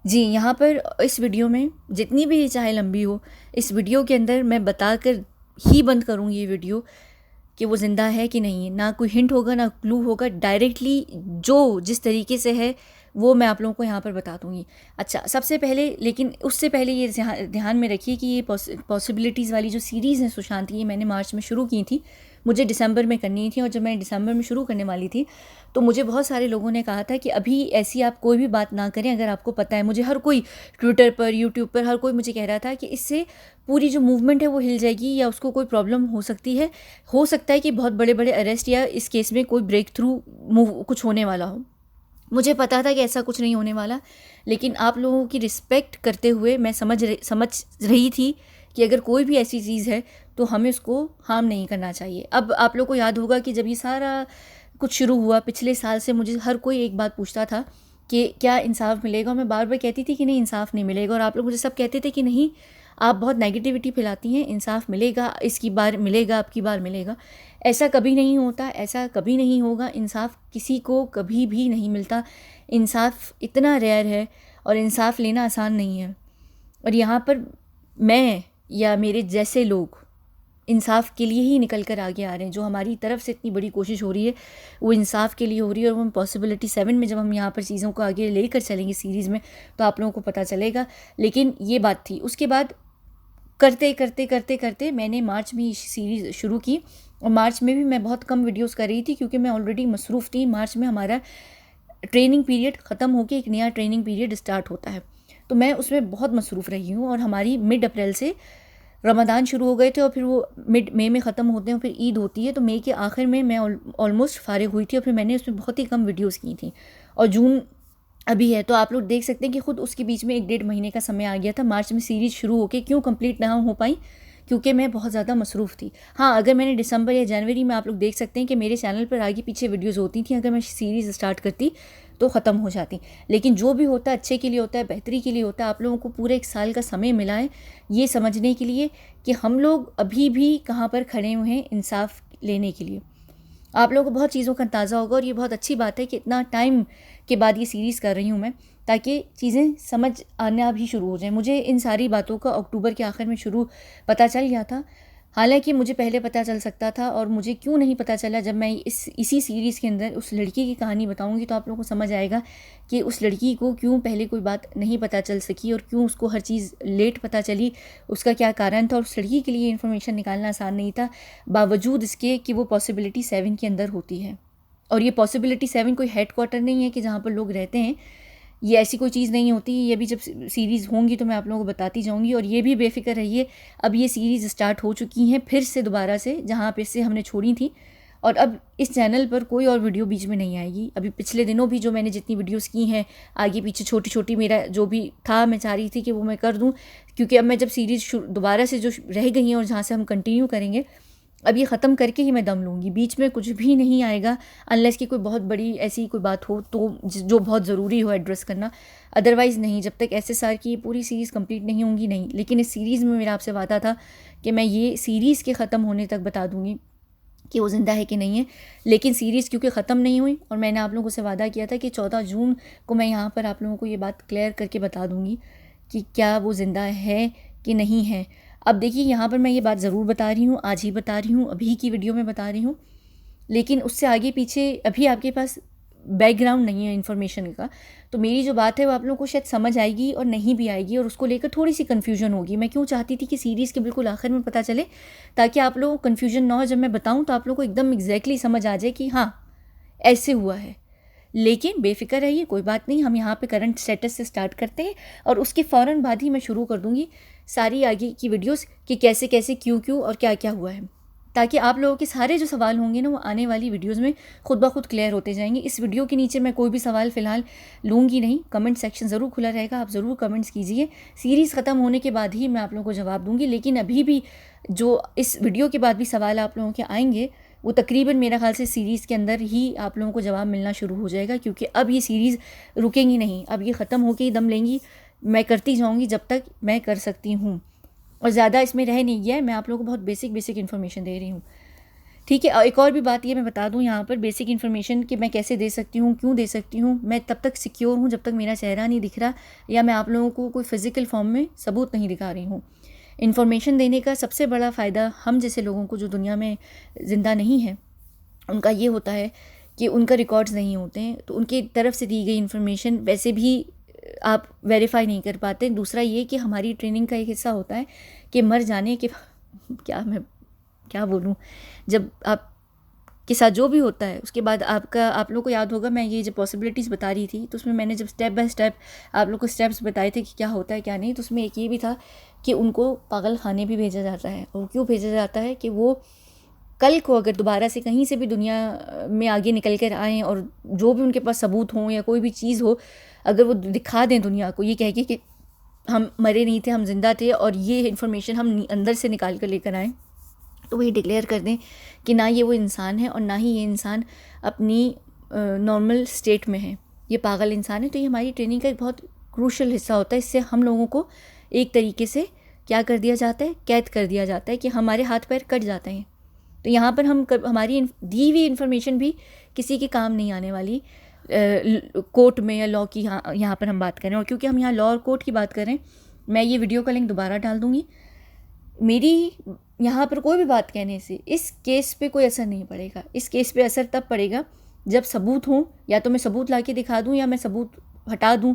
जी, यहाँ पर इस वीडियो में जितनी भी चाहे लंबी हो, इस वीडियो के अंदर मैं बताकर ही बंद करूँगी ये वीडियो कि वो ज़िंदा है कि नहीं है। ना कोई हिंट होगा, ना क्लू होगा, डायरेक्टली जो जिस तरीके से है वो मैं आप लोगों को यहाँ पर बता दूँगी। अच्छा, सबसे पहले, लेकिन उससे पहले ये ध्यान में रखिए कि ये पॉसिबिलिटीज़ वाली जो सीरीज़ है सुशांत की, ये मैंने मार्च में शुरू की थी। मुझे दिसंबर में करनी थी और जब मैं दिसंबर में शुरू करने वाली थी तो मुझे बहुत सारे लोगों ने कहा था कि अभी ऐसी आप कोई भी बात ना करें अगर आपको पता है। मुझे हर कोई ट्विटर पर, यूट्यूब पर, हर कोई मुझे कह रहा था कि इससे पूरी जो मूवमेंट है वो हिल जाएगी या उसको कोई प्रॉब्लम हो सकती है। हो सकता है कि बहुत बड़े बड़े अरेस्ट या इस केस में कोई ब्रेक थ्रू मूव कुछ होने वाला हो। मुझे पता था कि ऐसा कुछ नहीं होने वाला, लेकिन आप लोगों की रिस्पेक्ट करते हुए मैं समझ रही थी कि अगर कोई भी ऐसी चीज़ है तो हमें उसको हार्म नहीं करना चाहिए। अब आप लोग को याद होगा कि जब ये सारा कुछ शुरू हुआ पिछले साल से, मुझे हर कोई एक बात पूछता था कि क्या इंसाफ मिलेगा, और मैं बार बार कहती थी कि नहीं, इंसाफ नहीं मिलेगा। और आप लोग मुझे सब कहते थे कि नहीं, आप बहुत नेगेटिविटी फैलाती हैं, इंसाफ मिलेगा, इसकी बार मिलेगा, अब की बार मिलेगा। ऐसा कभी नहीं होता, ऐसा कभी नहीं होगा। इंसाफ किसी को कभी भी नहीं मिलता। इंसाफ इतना रेयर है और इंसाफ लेना आसान नहीं है। और यहाँ पर मैं या मेरे जैसे लोग इंसाफ के लिए ही निकल कर आगे आ रहे हैं। जो हमारी तरफ से इतनी बड़ी कोशिश हो रही है वो इंसाफ के लिए हो रही है। और हम पॉसिबिलिटी 7 में जब हम यहाँ पर चीज़ों को आगे लेकर चलेंगे सीरीज़ में तो आप लोगों को पता चलेगा। लेकिन ये बात थी। उसके बाद करते करते करते करते मैंने मार्च में सीरीज़ शुरू की और मार्च में भी मैं बहुत कम वीडियोस कर रही थी क्योंकि मैं ऑलरेडी मसरूफ़ थी। मार्च में हमारा ट्रेनिंग पीरियड ख़त्म होकर एक नया ट्रेनिंग पीरियड स्टार्ट होता है, तो मैं उसमें बहुत मसरूफ़ रही हूँ। और हमारी मिड अप्रैल से रमज़ान शुरू हो गए थे और फिर वो मिड मई में ख़त्म होते हैं, फिर ईद होती है। तो मई के आखिर में मैं ऑलमोस्ट फारिग हुई थी और फिर मैंने उसमें बहुत ही कम वीडियोस की थी। और जून अभी है तो आप लोग देख सकते हैं कि खुद उसके बीच में 1-1.5 महीने का समय आ गया था। मार्च में सीरीज़ शुरू होकर क्यों कंप्लीट ना हो पाई, क्योंकि मैं बहुत ज़्यादा मसरूफ़ थी। हाँ, अगर मैंने दिसंबर या जनवरी में, आप लोग देख सकते हैं कि मेरे चैनल पर आगे पीछे वीडियोज़ होती थी, अगर मैं सीरीज़ स्टार्ट करती तो ख़त्म हो जाती। लेकिन जो भी होता है अच्छे के लिए होता है, बेहतरी के लिए होता है। आप लोगों को पूरे 1 साल का समय मिला है ये समझने के लिए कि हम लोग अभी भी कहाँ पर खड़े हुए हैं इंसाफ लेने के लिए। आप लोगों को बहुत चीज़ों का अंदाज़ा होगा और ये बहुत अच्छी बात है कि इतना टाइम के बाद ये सीरीज़ कर रही हूँ मैं, ताकि चीज़ें समझ आना भी शुरू हो जाए। मुझे इन सारी बातों का अक्टूबर के आखिर में शुरू पता चल गया था। हालांकि मुझे पहले पता चल सकता था, और मुझे क्यों नहीं पता चला, जब मैं इसी सीरीज़ के अंदर उस लड़की की कहानी बताऊंगी तो आप लोगों को समझ आएगा कि उस लड़की को क्यों पहले कोई बात नहीं पता चल सकी और क्यों उसको हर चीज़ लेट पता चली, उसका क्या कारण था। और उस लड़की के लिए इन्फॉर्मेशन निकालना आसान नहीं था, बावजूद इसके कि वो पॉसिबिलिटी 7 के अंदर होती है। और ये पॉसिबिलिटी 7 कोई हेड क्वार्टर नहीं है कि जहाँ पर लोग रहते हैं, ये ऐसी कोई चीज़ नहीं होती। ये भी जब सीरीज़ होंगी तो मैं आप लोगों को बताती जाऊंगी। और ये भी बेफिक्र रहिए, अब ये सीरीज़ स्टार्ट हो चुकी हैं फिर से दोबारा से, जहाँ पे से हमने छोड़ी थी। और अब इस चैनल पर कोई और वीडियो बीच में नहीं आएगी। अभी पिछले दिनों भी जो मैंने जितनी वीडियोस की हैं आगे पीछे छोटी छोटी, मेरा जो भी था मैं चाह रही थी कि वो मैं कर दूं, क्योंकि अब मैं जब सीरीज़ दोबारा से जो रह गई हैं और जहाँ से हम कंटिन्यू करेंगे, अब ये ख़त्म करके ही मैं दम लूँगी। बीच में कुछ भी नहीं आएगा अनलेस कि कोई बहुत बड़ी ऐसी कोई बात हो तो जो बहुत ज़रूरी हो एड्रेस करना, अदरवाइज़ नहीं। जब तक SSR की ये पूरी सीरीज़ कंप्लीट नहीं होंगी नहीं। लेकिन इस सीरीज़ में मेरा आपसे वादा था कि मैं ये सीरीज़ के ख़त्म होने तक बता दूँगी कि वो ज़िंदा है कि नहीं है। लेकिन सीरीज़ क्योंकि ख़त्म नहीं हुई और मैंने आप लोगों से वादा किया था कि 14 जून को मैं यहाँ पर आप लोगों को ये बात क्लियर करके बता दूँगी कि क्या वो ज़िंदा है कि नहीं है। अब देखिए, यहाँ पर मैं ये बात ज़रूर बता रही हूँ, आज ही बता रही हूँ, अभी की वीडियो में बता रही हूँ, लेकिन उससे आगे पीछे अभी आपके पास बैकग्राउंड नहीं है इन्फॉर्मेशन का। तो मेरी जो बात है वो आप लोगों को शायद समझ आएगी और नहीं भी आएगी, और उसको लेकर थोड़ी सी कन्फ्यूजन होगी। मैं क्यों चाहती थी कि सीरीज़ के बिल्कुल आखिर में पता चले, ताकि आप लोगों को कन्फ्यूजन ना हो। जब मैं बताऊँ तो आप लोगों को एकदम एग्जैक्टली समझ आ जाए कि हाँ ऐसे हुआ है। लेकिन बेफिक्र रहिए, कोई बात नहीं। हम यहाँ पे करंट स्टेटस से स्टार्ट करते हैं और उसके फ़ौरन बाद ही मैं शुरू कर दूँगी सारी आगे की वीडियोस कि कैसे कैसे क्यों क्यों और क्या क्या हुआ है, ताकि आप लोगों के सारे जो सवाल होंगे ना वो आने वाली वीडियोस में खुद ब खुद क्लियर होते जाएंगे। इस वीडियो के नीचे मैं कोई भी सवाल फ़िलहाल लूँगी नहीं, कमेंट सेक्शन ज़रूर खुला रहेगा, आप ज़रूर कमेंट्स कीजिए। सीरीज़ ख़त्म होने के बाद ही मैं आप लोगों को जवाब दूँगी। लेकिन अभी भी जो इस वीडियो के बाद भी सवाल आप लोगों के आएंगे वो तकरीबन मेरा ख्याल से सीरीज़ के अंदर ही आप लोगों को जवाब मिलना शुरू हो जाएगा, क्योंकि अब ये सीरीज़ रुकेंगी नहीं। अब ये ख़त्म होकर ही दम लेंगी। मैं करती जाऊँगी जब तक मैं कर सकती हूँ, और ज़्यादा इसमें रह नहीं गया है। मैं आप लोगों को बहुत बेसिक इन्फॉर्मेशन दे रही हूँ, ठीक है। एक और भी बात ये मैं बता दूं यहाँ पर बेसिक इन्फॉर्मेशन कि मैं कैसे दे सकती हूँ, क्यों दे सकती हूँ। मैं तब तक सिक्योर हूँ जब तक मेरा चेहरा नहीं दिख रहा या मैं आप लोगों को कोई फिज़िकल फॉर्म में सबूत नहीं दिखा रही हूँ। इन्फॉर्मेशन देने का सबसे बड़ा फ़ायदा हम जैसे लोगों को जो दुनिया में ज़िंदा नहीं है उनका ये होता है कि उनका रिकॉर्ड्स नहीं होते हैं, तो उनकी तरफ से दी गई इन्फॉर्मेशन वैसे भी आप वेरीफाई नहीं कर पाते। दूसरा ये कि हमारी ट्रेनिंग का एक हिस्सा होता है कि मर जाने के मैं क्या बोलूँ, जब आप के साथ जो भी होता है उसके बाद आप लोग को याद होगा मैं ये जब पॉसिबिलिटीज़ बता रही थी तो उसमें मैंने जब स्टेप बाय स्टेप आप लोग को स्टेप्स बताए थे कि क्या होता है क्या नहीं, तो उसमें एक ये भी था कि उनको पागल खाने भी भेजा जाता है। और क्यों भेजा जाता है कि वो कल को अगर दोबारा से कहीं से भी दुनिया में आगे निकल कर आएँ और जो भी उनके पास सबूत हों या कोई भी चीज़ हो, अगर वो दिखा दें दुनिया को ये कह के कि हम मरे नहीं थे, हम जिंदा थे और ये इन्फॉर्मेशन हम अंदर से निकाल कर लेकर आएँ, तो वो ये डिक्लेयर कर दें कि ना ये वो इंसान है और ना ही ये इंसान अपनी नॉर्मल स्टेट में है, ये पागल इंसान है। तो ये हमारी ट्रेनिंग का एक बहुत क्रूशल हिस्सा होता है। इससे हम लोगों को एक तरीके से क्या कर दिया जाता है, कैद कर दिया जाता है कि हमारे हाथ पैर कट जाते हैं। तो यहाँ पर हमारी दी हुई इन्फॉर्मेशन भी किसी के काम नहीं आने वाली कोर्ट में या लॉ की यहाँ पर हम बात करें। और क्योंकि हम यहाँ लॉ और कोर्ट की बात करें, मैं ये वीडियो का लिंक दोबारा डाल दूँगी। मेरी यहाँ पर कोई भी बात कहने से इस केस पे कोई असर नहीं पड़ेगा। इस केस पे असर तब पड़ेगा जब सबूत हों, या तो मैं सबूत ला के दिखा दूँ या मैं सबूत हटा दूँ।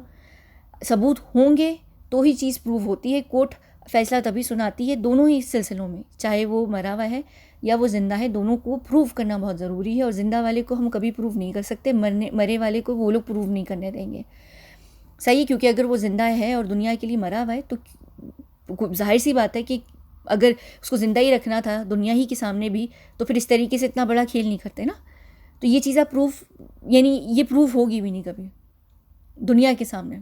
सबूत होंगे तो ही चीज़ प्रूव होती है। कोर्ट फैसला तभी सुनाती है दोनों ही सिलसिलों में, चाहे वो मरा हुआ है या वो ज़िंदा है, दोनों को प्रूव करना बहुत ज़रूरी है। और ज़िंदा वाले को हम कभी प्रूव नहीं कर सकते, मरे वाले को वो लोग प्रूव नहीं करने देंगे। सही है, क्योंकि अगर वो ज़िंदा है और दुनिया के लिए मरा हुआ है तो जाहिर सी बात है कि अगर उसको ज़िंदा ही रखना था दुनिया ही के सामने भी, तो फिर इस तरीके से इतना बड़ा खेल नहीं करते ना। तो ये चीज़ आप प्रूफ, यानी ये प्रूफ होगी भी नहीं कभी दुनिया के सामने।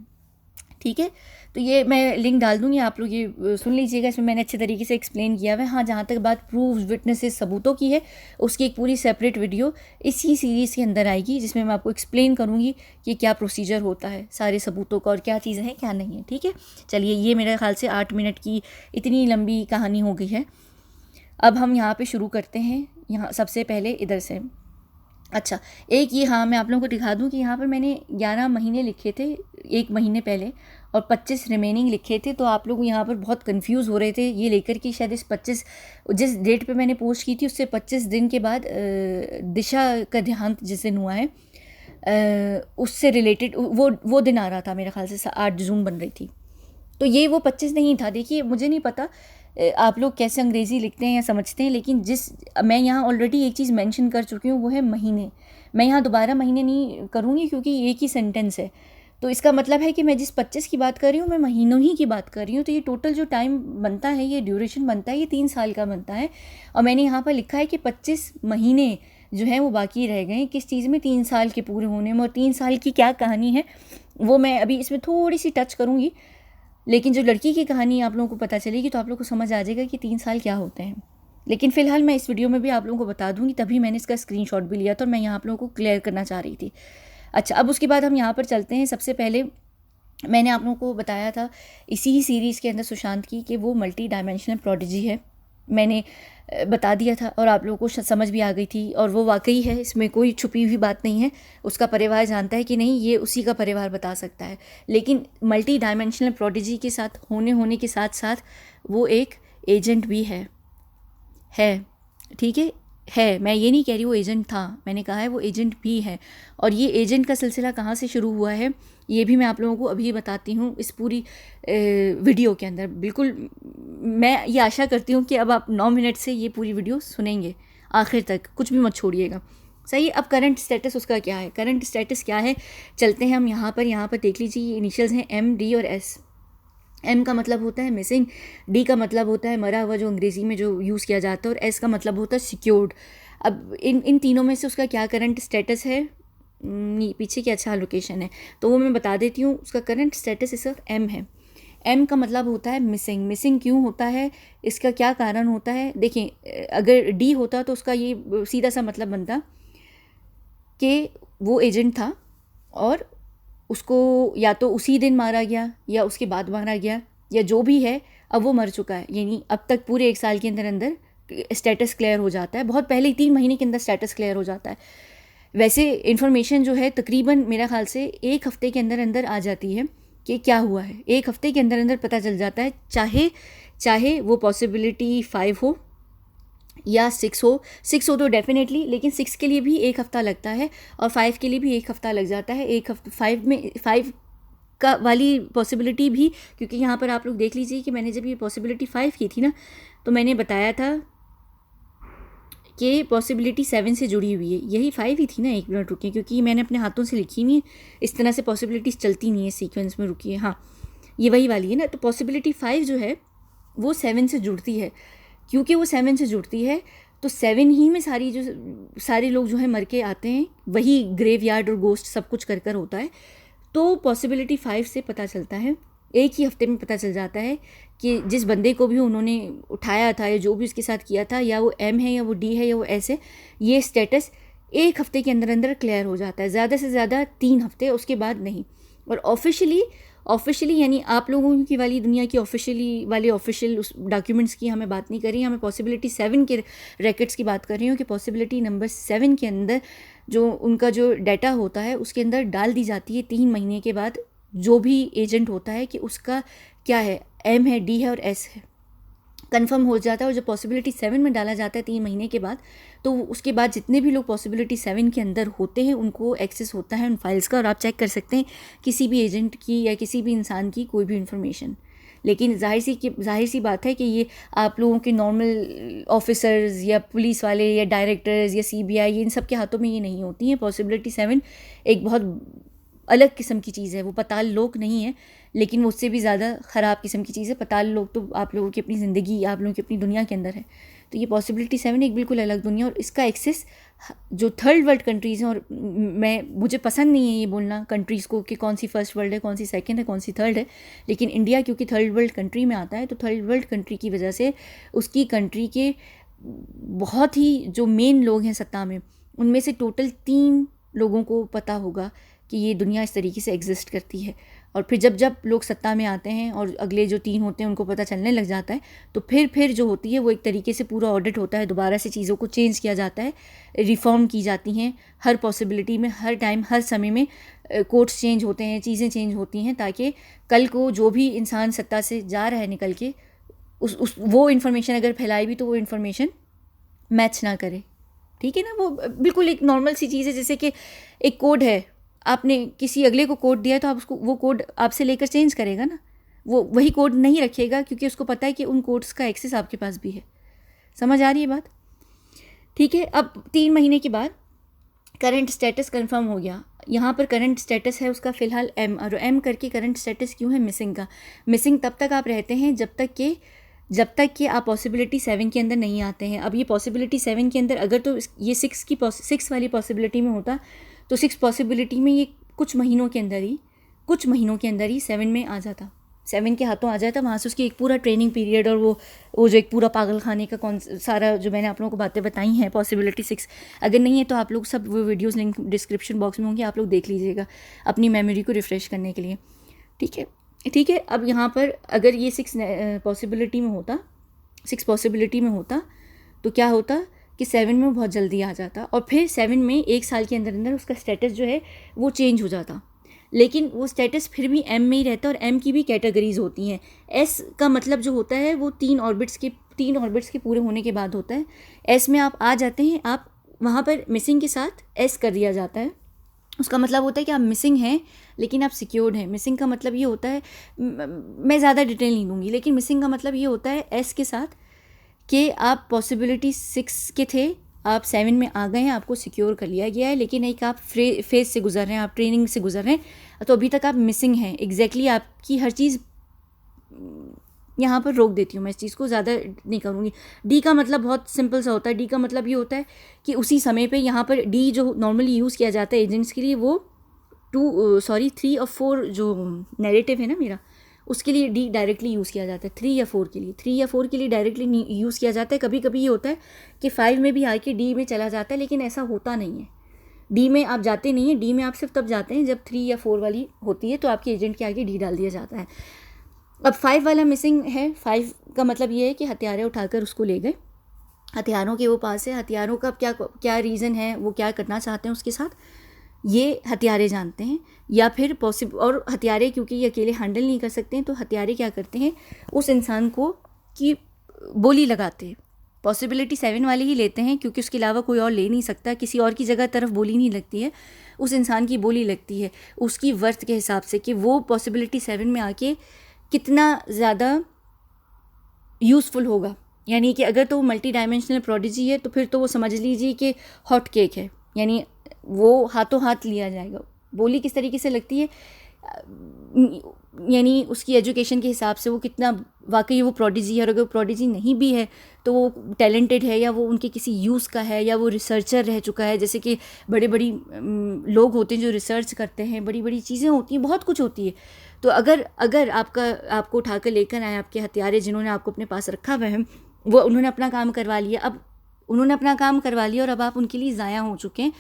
ठीक है, तो ये मैं लिंक डाल दूँगी, आप लोग ये सुन लीजिएगा। इसमें मैंने अच्छे तरीके से एक्सप्लेन किया हुआ है। हाँ, जहाँ तक बात प्रूफ, विटनेसेस, सबूतों की है, उसकी एक पूरी सेपरेट वीडियो इसी सीरीज़ के अंदर आएगी जिसमें मैं आपको एक्सप्लेन करूँगी कि क्या प्रोसीजर होता है सारे सबूतों का और क्या चीज़ें हैं क्या नहीं है। ठीक है, चलिए, ये मेरे ख्याल से 8 मिनट की इतनी लंबी कहानी हो गई है। अब हम यहाँ पर शुरू करते हैं। यहाँ सबसे पहले इधर से, अच्छा, एक ये, हाँ, मैं आप लोगों को दिखा दूं कि यहाँ पर मैंने 11 महीने लिखे थे 1 महीने पहले और 25 रिमेनिंग लिखे थे। तो आप लोग यहाँ पर बहुत कंफ्यूज हो रहे थे ये लेकर कि शायद इस 25 जिस डेट पे मैंने पोस्ट की थी उससे 25 दिन के बाद दिशा का देहांत जिस दिन हुआ है उससे रिलेटेड वो दिन आ रहा था। मेरे ख्याल से 8 जून बन रही थी। तो ये वो 25 नहीं था। देखिए, मुझे नहीं पता आप लोग कैसे अंग्रेज़ी लिखते हैं या समझते हैं, लेकिन मैं यहाँ ऑलरेडी एक चीज़ मेंशन कर चुकी हूँ, वो है महीने। मैं यहाँ दोबारा महीने नहीं करूँगी क्योंकि एक ही सेंटेंस है। तो इसका मतलब है कि मैं जिस 25 की बात कर रही हूँ मैं महीनों ही की बात कर रही हूँ। तो ये टोटल जो टाइम बनता है, ये ड्यूरेशन बनता है, ये 3 साल का बनता है। और मैंने यहाँ पर लिखा है कि 25 महीने जो हैं वो बाकी रह गए किस चीज़ में, 3 साल के पूरे होने में। और 3 साल की क्या कहानी है वो मैं अभी इसमें थोड़ी सी टच करूँगी, लेकिन जो लड़की की कहानी आप लोगों को पता चलेगी तो आप लोगों को समझ आ जाएगा कि 3 साल क्या होते हैं। लेकिन फ़िलहाल मैं इस वीडियो में भी आप लोगों को बता दूंगी, तभी मैंने इसका स्क्रीनशॉट भी लिया था और मैं यहाँ आप लोगों को क्लियर करना चाह रही थी। अच्छा, अब उसके बाद हम यहाँ पर चलते हैं। सबसे पहले मैंने आप लोगों को बताया था इसी ही सीरीज़ के अंदर सुशांत की कि वो मल्टी डायमेंशनल प्रोडिजी है। मैंने बता दिया था और आप लोगों को समझ भी आ गई थी, और वो वाकई है, इसमें कोई छुपी हुई बात नहीं है। उसका परिवार जानता है कि नहीं, ये उसी का परिवार बता सकता है। लेकिन मल्टी डायमेंशनल प्रोडिजी के साथ होने के साथ साथ वो एक एजेंट भी है। ठीक है, मैं ये नहीं कह रही वो एजेंट था, मैंने कहा है वो एजेंट भी है। और ये एजेंट का सिलसिला कहाँ से शुरू हुआ है ये भी मैं आप लोगों को अभी बताती हूँ इस पूरी वीडियो के अंदर। बिल्कुल, मैं ये आशा करती हूँ कि अब आप 9 मिनट से ये पूरी वीडियो सुनेंगे आखिर तक, कुछ भी मत छोड़िएगा। सही, अब करंट स्टेटस उसका क्या है, करंट स्टेटस क्या है, चलते हैं हम यहाँ पर देख लीजिए। ये इनिशियल्स हैं M, D और S। M का मतलब होता है मिसिंग, D का मतलब होता है मरा हुआ जो अंग्रेज़ी में जो यूज़ किया जाता है, और S का मतलब होता है सिक्योर्ड। अब इन तीनों में से उसका क्या करंट स्टेटस है, पीछे की अच्छा लोकेशन है तो वो मैं बता देती हूँ। उसका करंट स्टेटस इस वक्त M है। M का मतलब होता है मिसिंग। मिसिंग क्यों होता है, इसका क्या कारण होता है? देखिए, अगर D होता तो उसका ये सीधा सा मतलब बनता कि वो एजेंट था और उसको या तो उसी दिन मारा गया या उसके बाद मारा गया या जो भी है, अब वो मर चुका है। यानी अब तक पूरे 1 साल के अंदर स्टेटस क्लियर हो जाता है, बहुत पहले ही 3 महीने के अंदर स्टेटस क्लियर हो जाता है। वैसे इन्फॉर्मेशन जो है तकरीबन मेरा ख्याल से 1 हफ़्ते के अंदर अंदर आ जाती है कि क्या हुआ है, 1 हफ़्ते के अंदर अंदर पता चल जाता है, चाहे वो पॉसिबिलिटी 5 हो या 6 हो तो डेफिनेटली, लेकिन 6 के लिए भी 1 हफ़्ता लगता है और 5 के लिए भी 1 हफ़्ता लग जाता है। 5 का वाली पॉसिबिलिटी भी, क्योंकि यहाँ पर आप लोग देख लीजिए कि मैंने जब ये पॉसिबिलिटी 5 की थी ना, तो मैंने बताया था कि पॉसिबिलिटी 7 से जुड़ी हुई है, यही 5 ही थी ना। 1 मिनट रुकिए, क्योंकि मैंने अपने हाथों से लिखी नहीं है, इस तरह से पॉसिबिलिटीज़ चलती नहीं है सीक्वेंस में। रुकिए, हाँ ये वही वाली है ना। तो पॉसिबिलिटी 5 जो है वो 7 से जुड़ती है, क्योंकि वो 7 से जुड़ती है तो 7 ही में सारे लोग जो है मर के आते हैं, वही ग्रेव यार्ड और गोस्ट सब कुछ कर होता है। तो पॉसिबिलिटी 5 से पता चलता है, 1 ही हफ्ते में पता चल जाता है कि जिस बंदे को भी उन्होंने उठाया था या जो भी उसके साथ किया था, या वो M है या वो D है या वो S है, ये स्टेटस 1 हफ्ते के अंदर अंदर क्लियर हो जाता है, ज़्यादा से ज़्यादा 3 हफ्ते, उसके बाद नहीं। और ऑफिशियली यानी आप लोगों की वाली दुनिया की ऑफिशियल उस डॉक्यूमेंट्स की हमें बात नहीं कर रही, हमें पॉसिबिलिटी 7 के रिकॉर्ड्स की बात कर रही हूँ कि पॉसिबिलिटी नंबर 7 के अंदर जो उनका जो डाटा होता है उसके अंदर डाल दी जाती है 3 महीने के बाद, जो भी एजेंट होता है कि उसका क्या है, M है, D है और S है, कंफर्म हो जाता है। और जब पॉसिबिलिटी 7 में डाला जाता है 3 महीने के बाद, तो उसके बाद जितने भी लोग पॉसिबिलिटी 7 के अंदर होते हैं उनको एक्सेस होता है उन फाइल्स का, और आप चेक कर सकते हैं किसी भी एजेंट की या किसी भी इंसान की कोई भी इन्फॉर्मेशन। लेकिन जाहिर सी बात है कि ये आप लोगों के नॉर्मल ऑफिसर्स या पुलिस वाले या डायरेक्टर्स या CBI, इन सब के हाथों में ये नहीं होती हैं। पॉसिबिलिटी 7 एक बहुत अलग किस्म की चीज़ है, वो पताल लोक नहीं है, लेकिन वो उससे भी ज़्यादा ख़राब किस्म की चीज़ है। पताल लोक तो आप लोगों की अपनी ज़िंदगी, आप लोगों की अपनी दुनिया के अंदर है, तो ये पॉसिबिलिटी 7 एक बिल्कुल अलग दुनिया। और इसका एक्सेस जो थर्ड वर्ल्ड कंट्रीज़ हैं, और मुझे पसंद नहीं है ये बोलना कंट्रीज़ को कि कौन सी फर्स्ट वर्ल्ड है, कौन सी सेकंड है, कौन सी थर्ड है, लेकिन इंडिया क्योंकि थर्ड वर्ल्ड कंट्री में आता है, तो थर्ड वर्ल्ड कंट्री की वजह से उसकी कंट्री के बहुत ही जो मेन लोग हैं सत्ता में, उनमें से टोटल 3 लोगों को पता होगा कि ये दुनिया इस तरीके से एग्जिस्ट करती है। और फिर जब लोग सत्ता में आते हैं और अगले जो 3 होते हैं उनको पता चलने लग जाता है, तो फिर जो होती है वो एक तरीके से पूरा ऑडिट होता है, दोबारा से चीज़ों को चेंज किया जाता है, रिफॉर्म की जाती हैं हर पॉसिबिलिटी में, हर टाइम, हर समय में कोर्ट्स चेंज होते हैं, चीज़ें चेंज होती हैं, ताकि कल को जो भी इंसान सत्ता से जा रहा है निकल के, वो इन्फॉर्मेशन अगर फैलाए भी तो वो इन्फॉर्मेशन मैच ना करे। ठीक है ना, वो बिल्कुल एक नॉर्मल सी चीज़ है, जैसे कि एक कोड है, आपने किसी अगले को कोड दिया तो आप उसको, वो कोड आपसे लेकर चेंज करेगा ना, वो वही कोड नहीं रखेगा, क्योंकि उसको पता है कि उन कोड्स का एक्सेस आपके पास भी है। समझ आ रही है बात? ठीक है, अब 3 महीने के बाद करंट स्टेटस कंफर्म हो गया। यहाँ पर करंट स्टेटस है उसका फ़िलहाल M, और M करके करंट स्टेटस क्यों है मिसिंग का? मिसिंग तब तक आप रहते हैं जब तक कि आप पॉसिबिलिटी 7 के अंदर नहीं आते हैं। अब ये पॉसिबिलिटी 7 के अंदर अगर तो ये 6 वाली पॉसिबिलिटी में होता, तो 6 पॉसिबिलिटी में ये कुछ महीनों के अंदर ही 7 में आ जाता, 7 के हाथों आ जाता। वहाँ से उसकी एक पूरा ट्रेनिंग पीरियड और वो जो एक पूरा पागल खाने का सारा जो मैंने आप लोगों को बातें बताई हैं पॉसिबिलिटी 6, अगर नहीं है तो आप लोग सब वो वीडियोज़ लिंक डिस्क्रिप्शन बॉक्स में होंगे, आप लोग देख लीजिएगा अपनी मेमोरी को रिफ़्रेश करने के लिए। ठीक है, अब यहाँ पर अगर ये 6 पॉसिबिलिटी में होता तो क्या होता कि 7 में बहुत जल्दी आ जाता, और फिर 7 में 1 साल के अंदर अंदर उसका स्टेटस जो है वो चेंज हो जाता। लेकिन वो स्टेटस फिर भी M में ही रहता, और M की भी कैटेगरीज होती हैं। S का मतलब जो होता है वो 3 ऑर्बिट्स के पूरे होने के बाद होता है। S में आप आ जाते हैं, आप वहाँ पर मिसिंग के साथ S कर दिया जाता है। उसका मतलब होता है कि आप मिसिंग हैं लेकिन आप सिक्योर्ड हैं। मिसिंग का मतलब ये होता है, मैं ज़्यादा डिटेल नहीं दूंगी, लेकिन मिसिंग का मतलब ये होता है S के साथ कि आप पॉसिबिलिटी 6 के थे, आप 7 में आ गए हैं, आपको सिक्योर कर लिया गया है, लेकिन एक आप फेज से गुजर रहे हैं, आप ट्रेनिंग से गुजर रहे हैं, तो अभी तक आप मिसिंग हैं। एग्जैक्टली आपकी हर चीज़ यहाँ पर रोक देती हूँ मैं, इस चीज़ को ज़्यादा नहीं करूँगी। D का मतलब बहुत सिंपल सा होता है। D का मतलब ये होता है कि उसी समय पे यहाँ पर D जो नॉर्मली यूज़ किया जाता है एजेंट्स के लिए, वो 3 और 4 जो नैरेटिव है ना मेरा, उसके लिए D डायरेक्टली यूज़ किया जाता है। 3 या 4 के लिए डायरेक्टली यूज़ किया जाता है। कभी कभी ये होता है कि 5 में भी आके D में चला जाता है, लेकिन ऐसा होता नहीं है। D में आप जाते नहीं हैं, D में आप सिर्फ तब जाते हैं जब 3 या 4 वाली होती है, तो आपके एजेंट के आगे D डाल दिया जाता है। अब 5 वाला मिसिंग है। 5 का मतलब ये है कि हथियारे उठाकर उसको ले गए, हथियारों के वो पास है, हथियारों का क्या क्या रीज़न है, वो क्या करना चाहते हैं उसके साथ, ये हथियारे जानते हैं। या फिर और हथियारे क्योंकि ये अकेले हैंडल नहीं कर सकते हैं, तो हथियारे क्या करते हैं, उस इंसान को की बोली लगाते हैं। पॉसिबिलिटी 7 वाले ही लेते हैं क्योंकि उसके अलावा कोई और ले नहीं सकता, किसी और की जगह तरफ बोली नहीं लगती है, उस इंसान की बोली लगती है उसकी वर्थ के हिसाब से कि वो पॉसिबिलिटी 7 में आके कितना ज़्यादा यूज़फुल होगा। यानी कि अगर तो वो मल्टी डायमेंशनल प्रोडिजी है तो फिर तो वो समझ लीजिए कि हॉट केक है, यानी वो हाथों हाथ लिया जाएगा। बोली किस तरीके से लगती है, यानी उसकी एजुकेशन के हिसाब से वो कितना वाकई वो प्रोडिजी है, और अगर प्रोडिजी नहीं भी है तो वो टैलेंटेड है, या वो उनके किसी यूज़ का है, या वो रिसर्चर रह चुका है। जैसे कि बड़े बड़ी लोग होते हैं जो रिसर्च करते हैं, बड़ी बड़ी चीज़ें होती हैं, बहुत कुछ होती है। तो अगर आपको उठाकर लेकर आए आपके हथियारे जिन्होंने आपको अपने पास रखा हुआ है, वो उन्होंने अपना काम करवा लिया, अब उन्होंने अपना काम करवा लिया और अब आप उनके लिए ज़ाया हो चुके हैं,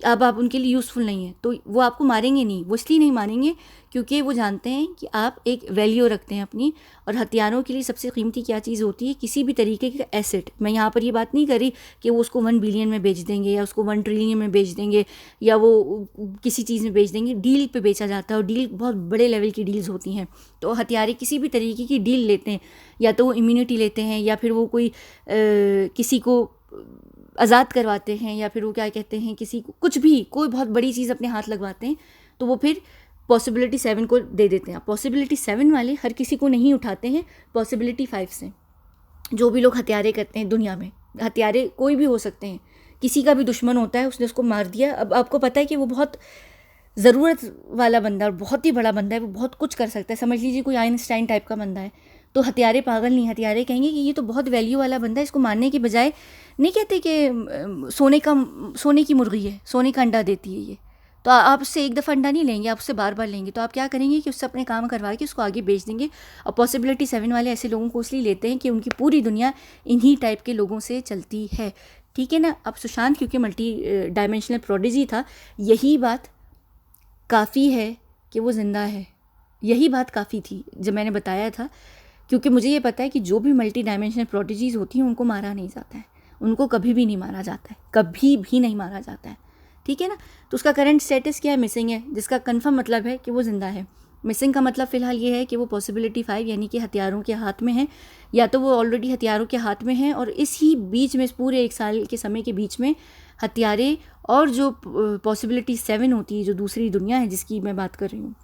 अब आप उनके लिए यूज़फुल नहीं है, तो वो आपको मारेंगे नहीं। वो इसलिए नहीं मारेंगे क्योंकि वो जानते हैं कि आप एक वैल्यू रखते हैं अपनी। और हथियारों के लिए सबसे कीमती क्या चीज़ होती है, किसी भी तरीके का एसेट। मैं यहाँ पर ये बात नहीं करी कि वो उसको 1 बिलियन में बेच देंगे, या उसको 1 ट्रिलियन में बेच देंगे, या वो किसी चीज़ में बेच देंगे। डील पे बेचा जाता है, और डील बहुत बड़े लेवल की डील्स होती हैं। तो हथियारे किसी भी तरीके की डील लेते हैं, या तो वो इम्यूनिटी लेते हैं, या फिर वो कोई किसी को आज़ाद करवाते हैं, या फिर वो क्या कहते हैं, किसी को कुछ भी कोई बहुत बड़ी चीज़ अपने हाथ लगवाते हैं, तो वो फिर पॉसिबिलिटी 7 को दे देते हैं। पॉसिबिलिटी 7 वाले हर किसी को नहीं उठाते हैं, पॉसिबिलिटी 5 से। जो भी लोग हथियारे करते हैं दुनिया में, हथियारे कोई भी हो सकते हैं, किसी का भी दुश्मन होता है, उसने उसको मार दिया। अब आपको पता है कि वो बहुत ज़रूरत वाला बंदा और बहुत ही बड़ा बंदा है, वो बहुत कुछ कर सकता है। समझ लीजिए कोई आइंस्टाइन टाइप का बंदा है, तो हथियारे पागल नहीं, हथियारे कहेंगे कि ये तो बहुत वैल्यू वाला बंदा है, इसको मारने के बजाय नहीं कहते कि सोने की मुर्गी है, सोने का अंडा देती है ये, तो आप उससे एक दफ़ा अंडा नहीं लेंगे, आप उससे बार बार लेंगे। तो आप क्या करेंगे कि उससे अपने काम करवा के उसको आगे बेच देंगे। और पॉसिबिलिटी 7 वाले ऐसे लोगों को इसलिए लेते हैं कि उनकी पूरी दुनिया इन्हीं टाइप के लोगों से चलती है, ठीक है ना। अब सुशांत क्योंकि मल्टी डायमेंशनल प्रोडिजी था, यही बात काफ़ी है कि वो ज़िंदा है, यही बात काफ़ी थी जब मैंने बताया था। क्योंकि मुझे ये पता है कि जो भी मल्टी डायमेंशनल प्रोडिजीज़ होती हैं उनको मारा नहीं जाता है, उनको कभी भी नहीं मारा जाता है, कभी भी नहीं मारा जाता है, ठीक है ना। तो उसका करंट स्टेटस क्या है, मिसिंग है, जिसका कंफर्म मतलब है कि वो ज़िंदा है। मिसिंग का मतलब फ़िलहाल ये है कि वो पॉसिबिलिटी 5 यानी कि हथियारों के हाथ में है, या तो वो ऑलरेडी हथियारों के हाथ में है, और इसी बीच में, इस पूरे 1 साल के समय के बीच में, हथियारे और जो पॉसिबिलिटी 7 होती है, जो दूसरी दुनिया है जिसकी मैं बात कर रही हूँ,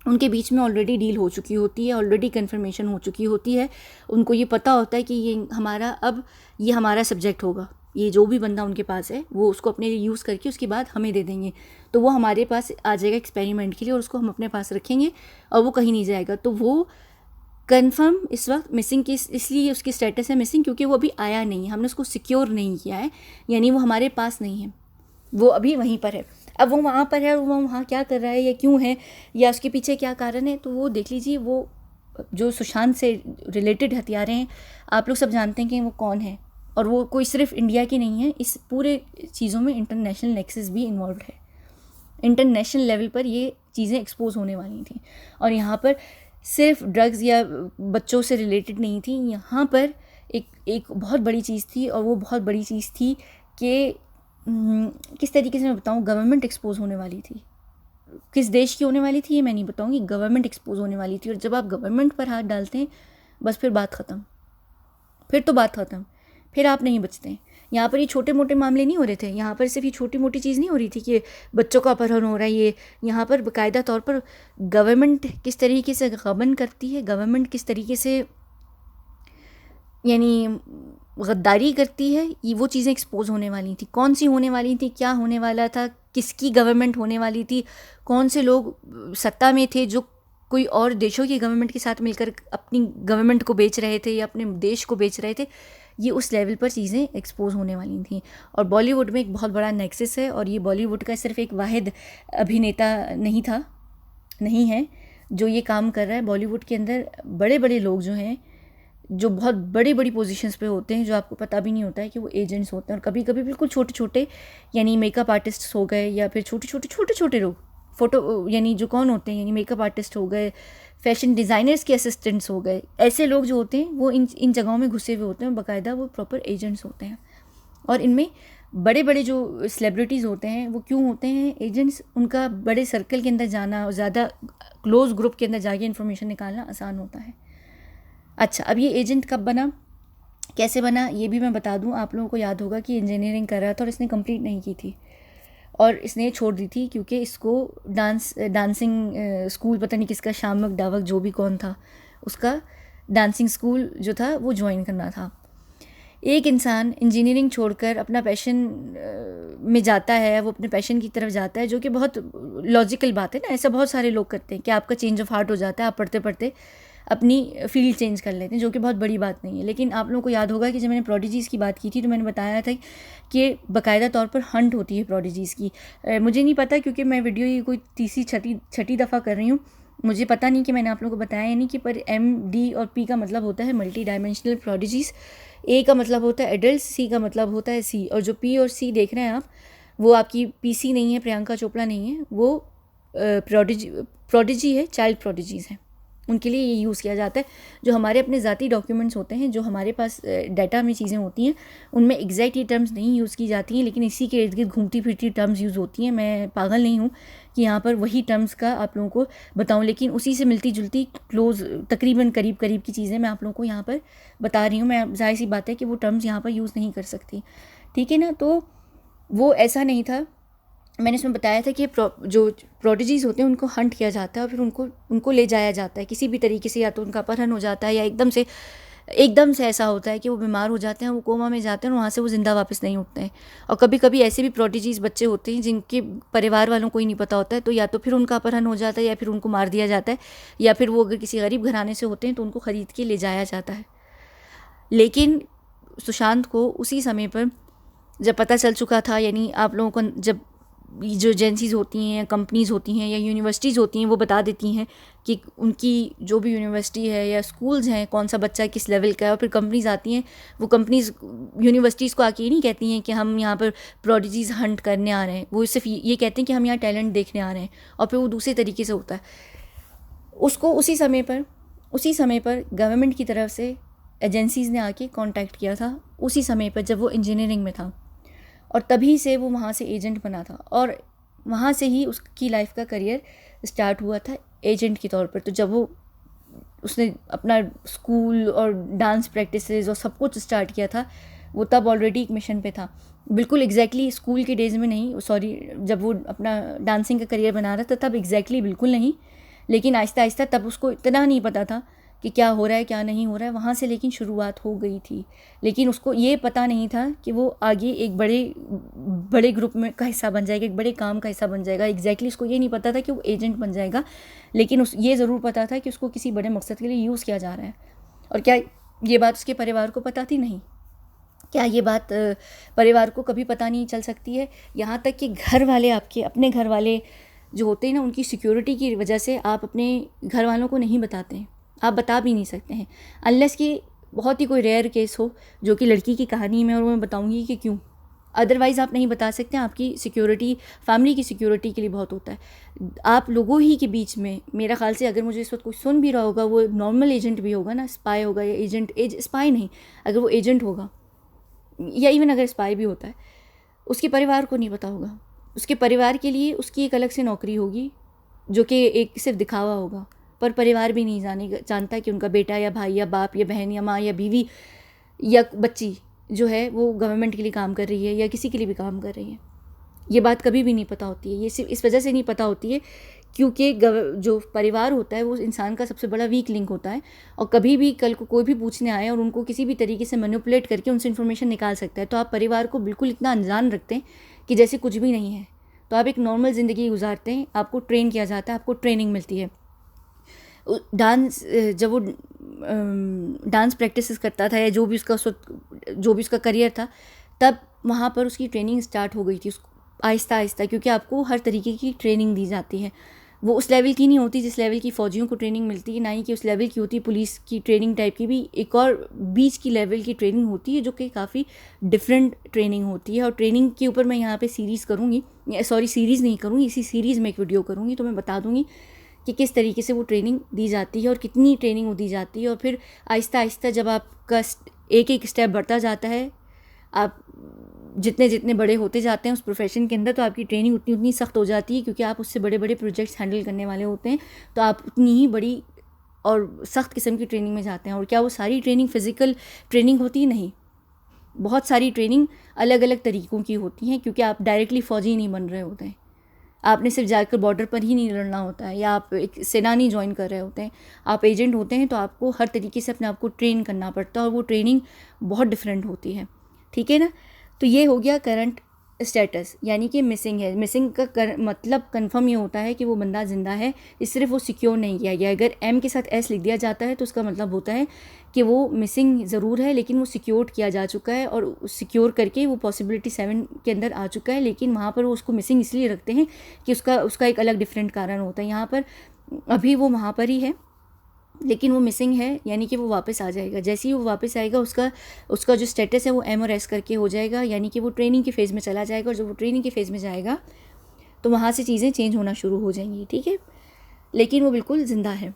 उनके बीच में ऑलरेडी डील हो चुकी होती है, ऑलरेडी कन्फर्मेशन हो चुकी होती है। उनको ये पता होता है कि ये हमारा सब्जेक्ट होगा, ये जो भी बंदा उनके पास है वो उसको अपने लिए यूज़ करके उसके बाद हमें दे देंगे, तो वो हमारे पास आ जाएगा एक्सपेरिमेंट के लिए, और उसको हम अपने पास रखेंगे और वो कहीं नहीं जाएगा। तो वो कन्फर्म इस वक्त मिसिंग की, इसलिए उसकी स्टेटस है मिसिंग क्योंकि वो अभी आया नहीं है, हमने उसको सिक्योर नहीं किया है, यानी वो हमारे पास नहीं है, वो अभी वहीं पर है। अब वो वहाँ पर है और वो वहाँ क्या कर रहा है या क्यों है या उसके पीछे क्या कारण है, तो वो देख लीजिए। वो जो सुशांत से रिलेटेड हथियारे हैं, आप लोग सब जानते हैं कि वो कौन है, और वो कोई सिर्फ इंडिया की नहीं है, इस पूरे चीज़ों में इंटरनेशनल नेक्सस भी इन्वॉल्व है। इंटरनेशनल लेवल पर ये चीज़ें एक्सपोज होने वाली थी, और यहाँ पर सिर्फ ड्रग्स या बच्चों से रिलेटेड नहीं थी, यहाँ पर एक बहुत बड़ी चीज़ थी, और वो बहुत बड़ी चीज़ थी कि किस तरीके से मैं बताऊँ, गवर्नमेंट एक्सपोज होने वाली थी। किस देश की होने वाली थी ये मैं नहीं बताऊँगी, गवर्नमेंट एक्सपोज होने वाली थी। और जब आप गवर्नमेंट पर हाथ डालते हैं, बस फिर बात ख़त्म, फिर तो बात ख़त्म, फिर आप नहीं बचते हैं। यहाँ पर ये छोटे मोटे मामले नहीं हो रहे थे, यहाँ पर सिर्फ ये छोटी मोटी चीज़ नहीं हो रही थी कि बच्चों का अपहरण हो रहा है। ये यहाँ पर बाकायदा तौर पर गवर्नमेंट किस तरीके से गबन करती है, गवर्नमेंट किस तरीके से यानी गद्दारी करती है, ये वो चीज़ें एक्सपोज होने वाली थी। कौन सी होने वाली थी, क्या होने वाला था, किसकी गवर्नमेंट होने वाली थी, कौन से लोग सत्ता में थे जो कोई और देशों की गवर्नमेंट के साथ मिलकर अपनी गवर्नमेंट को बेच रहे थे या अपने देश को बेच रहे थे, ये उस लेवल पर चीज़ें एक्सपोज होने वाली थी। और बॉलीवुड में एक बहुत बड़ा नेक्सस है, और ये बॉलीवुड का सिर्फ एक वाहिद अभिनेता नहीं है जो ये काम कर रहा है। बॉलीवुड के अंदर बड़े बड़े लोग जो हैं, जो बहुत बड़ी बड़ी पोजीशंस पे होते हैं, जो आपको पता भी नहीं होता है कि वो एजेंट्स होते हैं। और कभी कभी बिल्कुल छोटे छोटे यानी मेकअप आर्टिस्ट हो गए, या फिर छोटे छोटे लोग फ़ोटो यानी जो कौन होते हैं यानी मेकअप आर्टिस्ट हो गए, फैशन डिज़ाइनर्स के असिस्टेंट्स हो गए, ऐसे लोग जो होते हैं वो इन जगहों में घुसे हुए होते हैं, बाकायदा वो प्रॉपर एजेंट्स होते हैं। और इनमें बड़े बड़े जो सेलिब्रिटीज़ होते हैं वो क्यों होते हैं एजेंट्स, उनका बड़े सर्कल के अंदर जाना और ज़्यादा क्लोज ग्रुप के अंदर जाके इन्फॉर्मेशन निकालना आसान होता है। अच्छा, अब ये एजेंट कब बना, कैसे बना, ये भी मैं बता दूं। आप लोगों को याद होगा कि इंजीनियरिंग कर रहा था और इसने कंप्लीट नहीं की थी और इसने छोड़ दी थी क्योंकि इसको डांसिंग स्कूल, पता नहीं किसका, शामक डावक जो भी कौन था, उसका डांसिंग स्कूल जो था वो ज्वाइन करना था। एक इंसान इंजीनियरिंग छोड़कर अपना पैशन में जाता है, वो अपने पैशन की तरफ जाता है, जो कि बहुत लॉजिकल बात है ना, ऐसा बहुत सारे लोग करते हैं कि आपका चेंज ऑफ हार्ट हो जाता है, आप पढ़ते पढ़ते अपनी फील्ड चेंज कर लेते हैं, जो कि बहुत बड़ी बात नहीं है। लेकिन आप लोगों को याद होगा कि जब मैंने प्रोडिजीज़ की बात की थी तो मैंने बताया था कि बाकायदा तौर पर हंट होती है प्रोडिजीज़ की। मुझे नहीं पता क्योंकि मैं वीडियो ये कोई तीसरी छठी दफ़ा कर रही हूँ, मुझे पता नहीं कि मैंने आप लोगों को बताया नहीं कि पर MD और P का मतलब होता है मल्टी डायमेंशनल प्रोडिजीज़, A का मतलब होता है एडल्ट, C का मतलब होता है C, और जो P और C देख रहे हैं आप वो आपकी PC नहीं है, प्रियंका चोपड़ा नहीं है, वो प्रोडिजी है, चाइल्ड प्रोडिजीज़ हैं, उनके लिए ये यूज़ किया जाता है। जो हमारे अपने ज़ाती डॉक्यूमेंट्स होते हैं, जो हमारे पास डाटा में चीज़ें होती हैं, उनमें एग्जैक्ट ये टर्म्स नहीं यूज़ की जाती हैं, लेकिन इसी के इर्द गिर्द घूमती फिरती टर्म्स यूज़ होती हैं। मैं पागल नहीं हूँ कि यहाँ पर वही टर्म्स का आप लोगों को बताऊँ, लेकिन उसी से मिलती जुलती क्लोज तकरीबन करीब करीब की चीज़ें मैं आप लोगों को यहाँ पर बता रही हूँ। मैं जाहिर सी बात है कि वो टर्म्स यहाँ पर यूज़ नहीं कर सकती, ठीक है ना। तो वो ऐसा नहीं था, मैंने इसमें बताया था कि जो प्रोडिजीज़ होते हैं उनको हंट किया जाता है और फिर उनको ले जाया जाता है किसी भी तरीके से, या तो उनका अपहरण हो जाता है या एकदम से ऐसा होता है कि वो बीमार हो जाते हैं, वो कोमा में जाते हैं और वहाँ से वो ज़िंदा वापस नहीं उठते हैं। और कभी कभी ऐसे भी प्रोडिजीज़ बच्चे होते हैं जिनके परिवार वालों को ही नहीं पता होता है, तो या तो फिर उनका अपहरण हो जाता है या फिर उनको मार दिया जाता है, या फिर वो अगर किसी गरीब घराने से होते हैं तो उनको ख़रीद के ले जाया जाता है। लेकिन सुशांत को उसी समय पर जब पता चल चुका था, यानी आप लोगों को जब जो एजेंसीज़ होती हैं, कंपनीज़ होती हैं या यूनिवर्सिटीज़ होती हैं, वो बता देती हैं कि उनकी जो भी यूनिवर्सिटी है या स्कूल्स हैं कौन सा बच्चा किस लेवल का है, और फिर कंपनीज़ आती हैं, वो कंपनीज़ यूनिवर्सिटीज़ को आके ये नहीं कहती हैं कि हम यहाँ पर प्रोडिजीज़ हंट करने आ रहे हैं, वो सिर्फ ये कहते हैं कि हम यहाँ टैलेंट देखने आ रहे हैं, और फिर वो दूसरे तरीके से होता है। उसको उसी समय पर गवर्नमेंट की तरफ से एजेंसीज़ ने आके कांटेक्ट किया था, उसी समय पर जब वो इंजीनियरिंग में था, और तभी से वो वहाँ से एजेंट बना था और वहाँ से ही उसकी लाइफ का करियर स्टार्ट हुआ था एजेंट के तौर पर। तो जब उसने अपना स्कूल और डांस प्रैक्टिसेस और सब कुछ स्टार्ट किया था, वो तब ऑलरेडी एक मिशन पे था, बिल्कुल एग्जैक्टली स्कूल के डेज़ में नहीं, सॉरी, जब वो अपना डांसिंग का करियर बना रहा था तब एग्जैक्टली बिल्कुल नहीं, लेकिन आहिस्ता आहिस्ता तब उसको इतना नहीं पता था कि क्या हो रहा है क्या नहीं हो रहा है, वहाँ से लेकिन शुरुआत हो गई थी। लेकिन उसको ये पता नहीं था कि वो आगे एक बड़े ग्रुप में का हिस्सा बन जाएगा, एक बड़े काम का हिस्सा बन जाएगा। एग्जैक्टली उसको ये नहीं पता था कि वो एजेंट बन जाएगा, लेकिन ये ज़रूर पता था कि उसको किसी बड़े मकसद के लिए यूज़ किया जा रहा है। और क्या ये बात उसके परिवार को पता थी? नहीं। क्या ये बात परिवार को कभी पता नहीं चल सकती है? यहाँ तक कि घर वाले, आपके अपने घर वाले जो होते हैं ना, उनकी सिक्योरिटी की वजह से आप अपने घर वालों को नहीं बताते हैं, आप बता भी नहीं सकते हैं, अनलेस कि बहुत ही कोई रेयर केस हो, जो कि लड़की की कहानी में, और मैं बताऊंगी कि क्यों। अदरवाइज़ आप नहीं बता सकते। आपकी सिक्योरिटी, फैमिली की सिक्योरिटी के लिए बहुत होता है। आप लोगों ही के बीच में, मेरा ख्याल से अगर मुझे इस वक्त कोई सुन भी रहा होगा, वो नॉर्मल एजेंट भी होगा ना, स्पाई होगा या स्पाई नहीं, अगर वो एजेंट होगा या इवन अगर स्पाई भी होता है, उसके परिवार को नहीं पता होगा। उसके परिवार के लिए उसकी एक अलग से नौकरी होगी जो कि एक सिर्फ दिखावा होगा, पर परिवार भी नहीं जानता कि उनका बेटा या भाई या बाप या बहन या माँ या बीवी या बच्ची जो है वो गवर्नमेंट के लिए काम कर रही है या किसी के लिए भी काम कर रही है। ये बात कभी भी नहीं पता होती है। ये सिर्फ इस वजह से नहीं पता होती है क्योंकि जो परिवार होता है वो इंसान का सबसे बड़ा वीक लिंक होता है, और कभी भी कल को कोई भी पूछने आए और उनको किसी भी तरीके से मैनिपुलेट करके उनसे इन्फॉर्मेशन निकाल सकता है। तो आप परिवार को बिल्कुल इतना अनजान रखते हैं कि जैसे कुछ भी नहीं है। तो आप एक नॉर्मल ज़िंदगी गुजारते हैं, आपको ट्रेन किया जाता है, आपको ट्रेनिंग मिलती है। जब वो डांस प्रैक्टिस करता था या जो भी उसका करियर था, तब वहाँ पर उसकी ट्रेनिंग स्टार्ट हो गई थी उसको आहिस्ता आहिस्ता, क्योंकि आपको हर तरीके की ट्रेनिंग दी जाती है। वो उस लेवल की नहीं होती जिस लेवल की फ़ौजियों को ट्रेनिंग मिलती है, ना ही कि उस लेवल की होती पुलिस की ट्रेनिंग टाइप की। भी एक और बीच की लेवल की ट्रेनिंग होती है जो कि काफ़ी डिफरेंट ट्रेनिंग होती है। और ट्रेनिंग के ऊपर मैं यहाँ पे सीरीज़ नहीं करूँगी, इसी सीरीज़ में एक वीडियो करूँगी, तो मैं बता दूँगी कि किस तरीके से वो ट्रेनिंग दी जाती है और कितनी ट्रेनिंग वो दी जाती है। और फिर आहिस्ता आहिस्ता जब आपका एक एक स्टेप बढ़ता जाता है, आप जितने जितने बड़े होते जाते हैं उस प्रोफेशन के अंदर, तो आपकी ट्रेनिंग उतनी उतनी सख्त हो जाती है, क्योंकि आप उससे बड़े बड़े प्रोजेक्ट्स हैंडल करने वाले होते हैं, तो आप उतनी ही बड़ी और सख्त किस्म की ट्रेनिंग में जाते हैं। और क्या वो सारी ट्रेनिंग फ़िज़िकल ट्रेनिंग होती है? नहीं, बहुत सारी ट्रेनिंग अलग अलग तरीक़ों की होती हैं, क्योंकि आप डायरेक्टली फ़ौजी नहीं बन रहे होते हैं, आपने सिर्फ जाकर बॉर्डर पर ही नहीं लड़ना होता है, या आप एक सेना नहीं ज्वाइन कर रहे होते हैं, आप एजेंट होते हैं, तो आपको हर तरीके से अपने आप को ट्रेन करना पड़ता है, और वो ट्रेनिंग बहुत डिफरेंट होती है, ठीक है ना। तो ये हो गया करंट स्टेटस, यानी कि मिसिंग है। मिसिंग का मतलब कंफर्म ये होता है कि वो बंदा ज़िंदा है, इस सिर्फ वो सिक्योर नहीं किया गया। अगर एम के साथ एस लिख दिया जाता है तो उसका मतलब होता है कि वो मिसिंग ज़रूर है, लेकिन वो सिक्योर किया जा चुका है, और सिक्योर करके वो पॉसिबिलिटी 7 के अंदर आ चुका है, लेकिन वहाँ पर वो उसको मिसिंग इसलिए रखते हैं कि उसका एक अलग डिफरेंट कारण होता है। यहाँ पर अभी वो वहाँ पर ही है, लेकिन वो मिसिंग है, यानी कि वो वापस आ जाएगा। जैसे ही वो वापस आएगा उसका जो स्टेटस है वो एम और एस करके हो जाएगा, यानी कि वो ट्रेनिंग के फ़ेज़ में चला जाएगा, और जब वो ट्रेनिंग के फ़ेज़ में जाएगा तो वहाँ से चीज़ें चेंज होना शुरू हो जाएंगी, ठीक है। लेकिन वो बिल्कुल ज़िंदा है,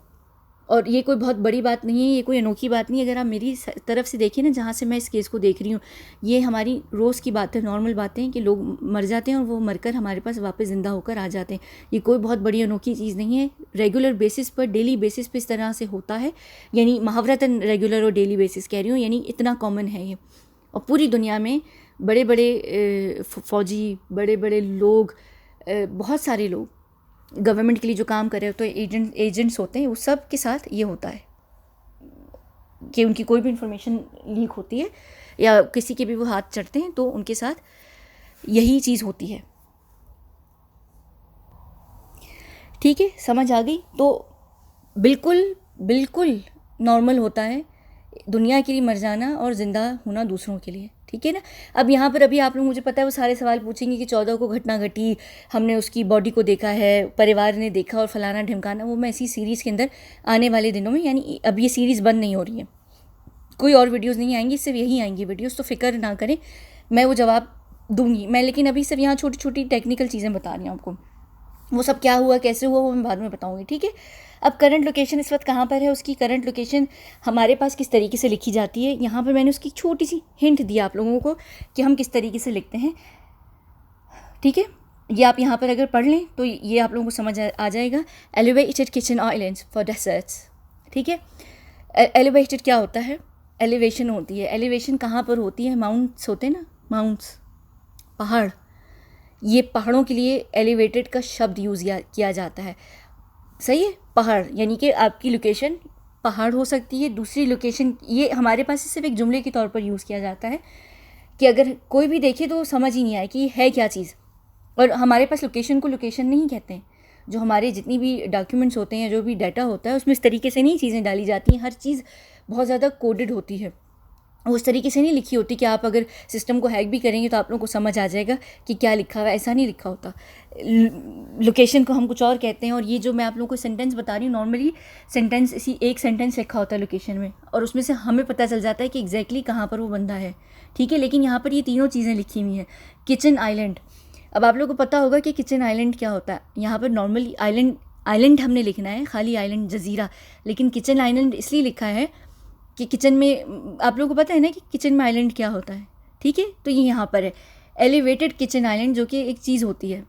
और ये कोई बहुत बड़ी बात नहीं है, ये कोई अनोखी बात नहीं है। अगर आप मेरी तरफ से देखें ना, जहाँ से मैं इस केस को देख रही हूँ, ये हमारी रोज़ की बात है, नॉर्मल बातें हैं कि लोग मर जाते हैं और वो मरकर हमारे पास वापस ज़िंदा होकर आ जाते हैं। ये कोई बहुत बड़ी अनोखी चीज़ नहीं है, रेगुलर बेसिस पर, डेली बेसिस पर इस तरह से होता है, यानी मुहावरतन रेगुलर और डेली बेसिस कह रही हूँ, यानी इतना कॉमन है ये। और पूरी दुनिया में बड़े बड़े फ़ौजी, बड़े बड़े लोग, बहुत सारे लोग गवर्नमेंट के लिए जो काम कर रहे होते हैं, एजेंट्स होते हैं, वो सब के साथ ये होता है कि उनकी कोई भी इंफॉर्मेशन लीक होती है या किसी के भी वो हाथ चढ़ते हैं, तो उनके साथ यही चीज़ होती है, ठीक है। समझ आ गई? तो बिल्कुल बिल्कुल नॉर्मल होता है दुनिया के लिए मर जाना और ज़िंदा होना दूसरों के लिए, ठीक है ना। अब यहाँ पर अभी आप लोग, मुझे पता है वो सारे सवाल पूछेंगे कि 14 को घटना घटी, हमने उसकी बॉडी को देखा है, परिवार ने देखा और फलाना ढिमकाना। वो मैं इसी सीरीज़ के अंदर आने वाले दिनों में, यानी अब ये सीरीज़ बंद नहीं हो रही है, कोई और वीडियोज़ नहीं आएंगी, सिर्फ यही आएंगी वीडियोज़, तो फिक्र ना करें, मैं वो जवाब दूंगी मैं। लेकिन अभी सिर्फ यहाँ छोटी छोटी टेक्निकल चीज़ें बता रही हूँ आपको, वो सब क्या हुआ, कैसे हुआ, वो मैं बाद में बताऊँगी, ठीक है। अब करंट लोकेशन इस वक्त कहाँ पर है, उसकी करंट लोकेशन हमारे पास किस तरीके से लिखी जाती है, यहाँ पर मैंने उसकी छोटी सी हिंट दी आप लोगों को कि हम किस तरीके से लिखते हैं, ठीक है। ये आप यहाँ पर अगर पढ़ लें तो ये आप लोगों को समझ आ जाएगा। Elevated kitchen islands for desserts, ठीक है। एलिवेटेड क्या होता है? एलिवेशन होती है। एलिवेशन कहाँ पर होती है? माउंट्स होते हैं ना, माउंट्स, पहाड़। ये पहाड़ों के लिए एलिवेटेड का शब्द यूज़ किया जाता है, सही है। पहाड़ यानी कि आपकी लोकेशन पहाड़ हो सकती है, दूसरी लोकेशन, ये हमारे पास सिर्फ एक जुमले के तौर पर यूज़ किया जाता है कि अगर कोई भी देखे तो समझ ही नहीं आए कि है क्या चीज़। और हमारे पास लोकेशन को लोकेशन नहीं कहते हैं। जो हमारे जितनी भी डॉक्यूमेंट्स होते हैं, जो भी डाटा होता है, उसमें इस तरीके से नहीं चीज़ें डाली जाती हैं। हर चीज़ बहुत ज़्यादा कोडेड होती है, उस तरीके से नहीं लिखी होती कि आप अगर सिस्टम को हैक भी करेंगे तो आप लोगों को समझ आ जाएगा कि क्या लिखा हुआ है, ऐसा नहीं लिखा होता। लोकेशन को हम कुछ और कहते हैं। और ये जो मैं आप लोगों को सेंटेंस बता रही हूँ, नॉर्मली सेंटेंस, इसी एक सेंटेंस लिखा होता है लोकेशन में, और उसमें से हमें पता चल जाता है कि एग्जैक्टली कहाँ पर वो बंदा है, ठीक है। लेकिन यहाँ पर ये तीनों चीज़ें लिखी हुई हैं। किचन आइलैंड, अब आप लोगों को पता होगा कि किचन आइलैंड क्या होता है। यहाँ पर नॉर्मली आइलैंड हमने लिखना है, खाली आइलैंड, जजीरा, लेकिन किचन आइलैंड इसलिए लिखा है कि किचन में, आप लोगों को पता है ना कि किचन में आइलैंड क्या होता है, ठीक है। तो ये यहाँ पर है एलिवेटेड किचन आइलैंड, जो कि एक चीज़ होती है,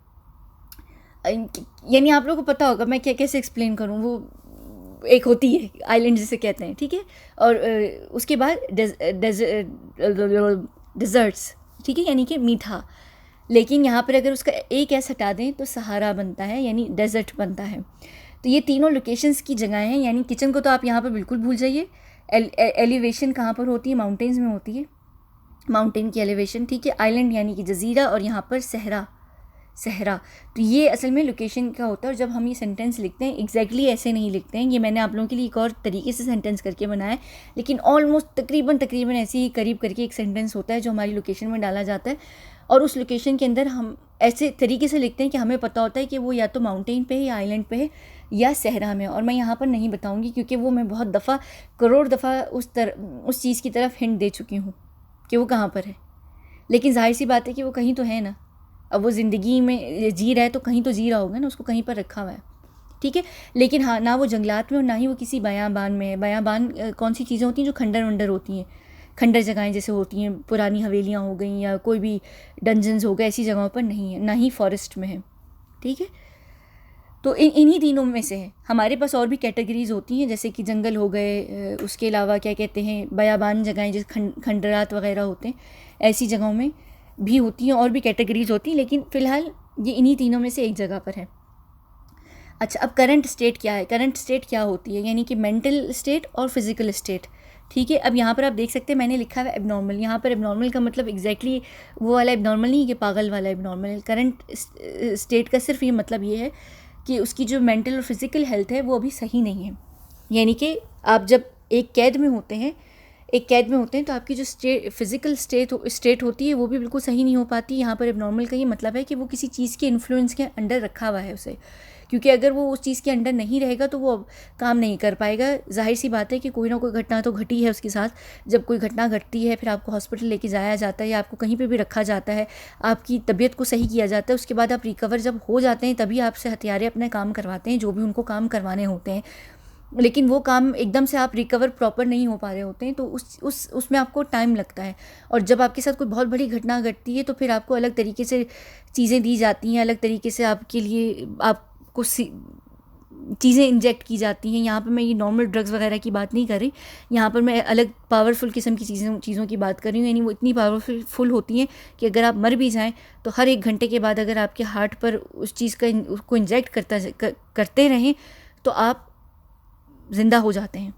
यानी आप लोगों को पता होगा, मैं क्या कैसे एक्सप्लेन करूँ, वो एक होती है आइलैंड जिसे कहते हैं, ठीक है। और उसके बाद डेजर्ट्स, ठीक है, यानी कि मीठा। लेकिन यहाँ पर अगर उसका एक एस हटा दें तो सहारा बनता है, यानी डेजर्ट बनता है। तो ये तीनों लोकेशंस की जगह हैं, यानी किचन को तो आप यहाँ पर बिल्कुल भूल जाइए। एलिवेशन कहाँ पर होती है? माउंटेन्स में होती है, माउंटेन की एलिवेशन, ठीक है। आइलैंड यानी कि जजीरा, और यहाँ पर सहरा। तो ये असल में लोकेशन का होता है। और जब हम ये सेंटेंस लिखते हैं एग्जैक्टली ऐसे नहीं लिखते हैं, ये मैंने आप लोगों के लिए एक और तरीके से सेंटेंस करके बनाया है, लेकिन ऑलमोस्ट तकरीबन ऐसे ही करीब करके एक सेंटेंस होता है जो हमारी लोकेशन में डाला जाता है। और उस लोकेशन के अंदर हम ऐसे तरीके से लिखते हैं कि हमें पता होता है कि वो या तो माउंटेन पे है, या आइलैंड पे है, या सहरा में। और मैं यहाँ पर नहीं बताऊँगी क्योंकि वो मैं बहुत दफ़ा, करोड़ दफ़ा उस चीज़ की तरफ हिंट दे चुकी हूँ कि वो कहाँ पर है। लेकिन जाहिर सी बात है कि वो कहीं तो है ना। अब वो ज़िंदगी में जी रहा है तो कहीं तो जी रहा होगा ना, उसको कहीं पर रखा हुआ है, ठीक है। लेकिन हाँ, ना वो जंगलात में और ना ही वो किसी बयाबान में है। बयाबान कौन सी चीज़ें होती हैं? जो खंडर वंडर होती हैं, खंडर जगहें जैसे होती हैं, पुरानी हवेलियाँ हो गई या कोई भी डंजन्स हो गए, ऐसी जगहों पर नहीं है, ना ही फॉरेस्ट में है। ठीक है, तो इन्हीं तीनों में से है। हमारे पास और भी कैटेगरीज़ होती हैं, जैसे कि जंगल हो गए, उसके अलावा क्या कहते हैं बयाबान जगहें जैसे खंडरात वगैरह होते हैं, ऐसी जगहों में भी होती हैं, और भी कैटेगरीज़ होती हैं, लेकिन फ़िलहाल ये इन्हीं तीनों में से एक जगह पर है। अच्छा, अब करंट स्टेट क्या है? करंट स्टेट क्या होती है? यानी कि मेंटल स्टेट और फिज़िकल स्टेट। ठीक है, अब यहाँ पर आप देख सकते हैं मैंने लिखा है एबनॉर्मल। यहाँ पर एबनॉर्मल का मतलब एग्जैक्टली वो वाला एबनॉर्मल नहीं है कि पागल वाला एबनॉर्मल। करंट स्टेट का सिर्फ ये मतलब ये है कि उसकी जो मेंटल और फिज़िकल हेल्थ है वो अभी सही नहीं है। यानी कि आप जब एक कैद में होते हैं तो आपकी जो फिज़िकल स्टेट होती है वो भी बिल्कुल सही नहीं हो पाती। यहाँ पर एबनॉर्मल का ये मतलब है कि वो किसी चीज़ के इन्फ्लुएंस के अंडर रखा हुआ है उसे, क्योंकि अगर वो उस चीज़ के अंडर नहीं रहेगा तो वो काम नहीं कर पाएगा। जाहिर सी बात है कि कोई ना कोई घटना तो घटी है उसके साथ। जब कोई घटना घटती है, फिर आपको हॉस्पिटल लेके जाया जाता है या आपको कहीं पे भी रखा जाता है, आपकी तबीयत को सही किया जाता है, उसके बाद आप रिकवर जब हो जाते हैं तभी आपसे हत्यारे अपने काम करवाते हैं, जो भी उनको काम करवाने होते हैं। लेकिन वो काम एकदम से आप रिकवर प्रॉपर नहीं हो पा रहे होते हैं, तो उसमें आपको टाइम लगता है। और जब आपके साथ कोई बहुत बड़ी घटना घटती है तो फिर आपको अलग तरीके से चीज़ें दी जाती हैं, अलग तरीके से आपके लिए आपको चीज़ें इंजेक्ट की जाती हैं। यहाँ पर मैं ये नॉर्मल ड्रग्स वगैरह की बात नहीं कर रही, यहाँ पर मैं अलग पावरफुल किस्म की चीज़ों की बात कर रही हूँ। यानी वो इतनी पावरफुल होती हैं कि अगर आप मर भी जाएँ तो हर 1 घंटे के बाद अगर आपके हार्ट पर उस चीज़ का उसको इंजेक्ट करते रहें तो आप ज़िंदा हो जाते हैं।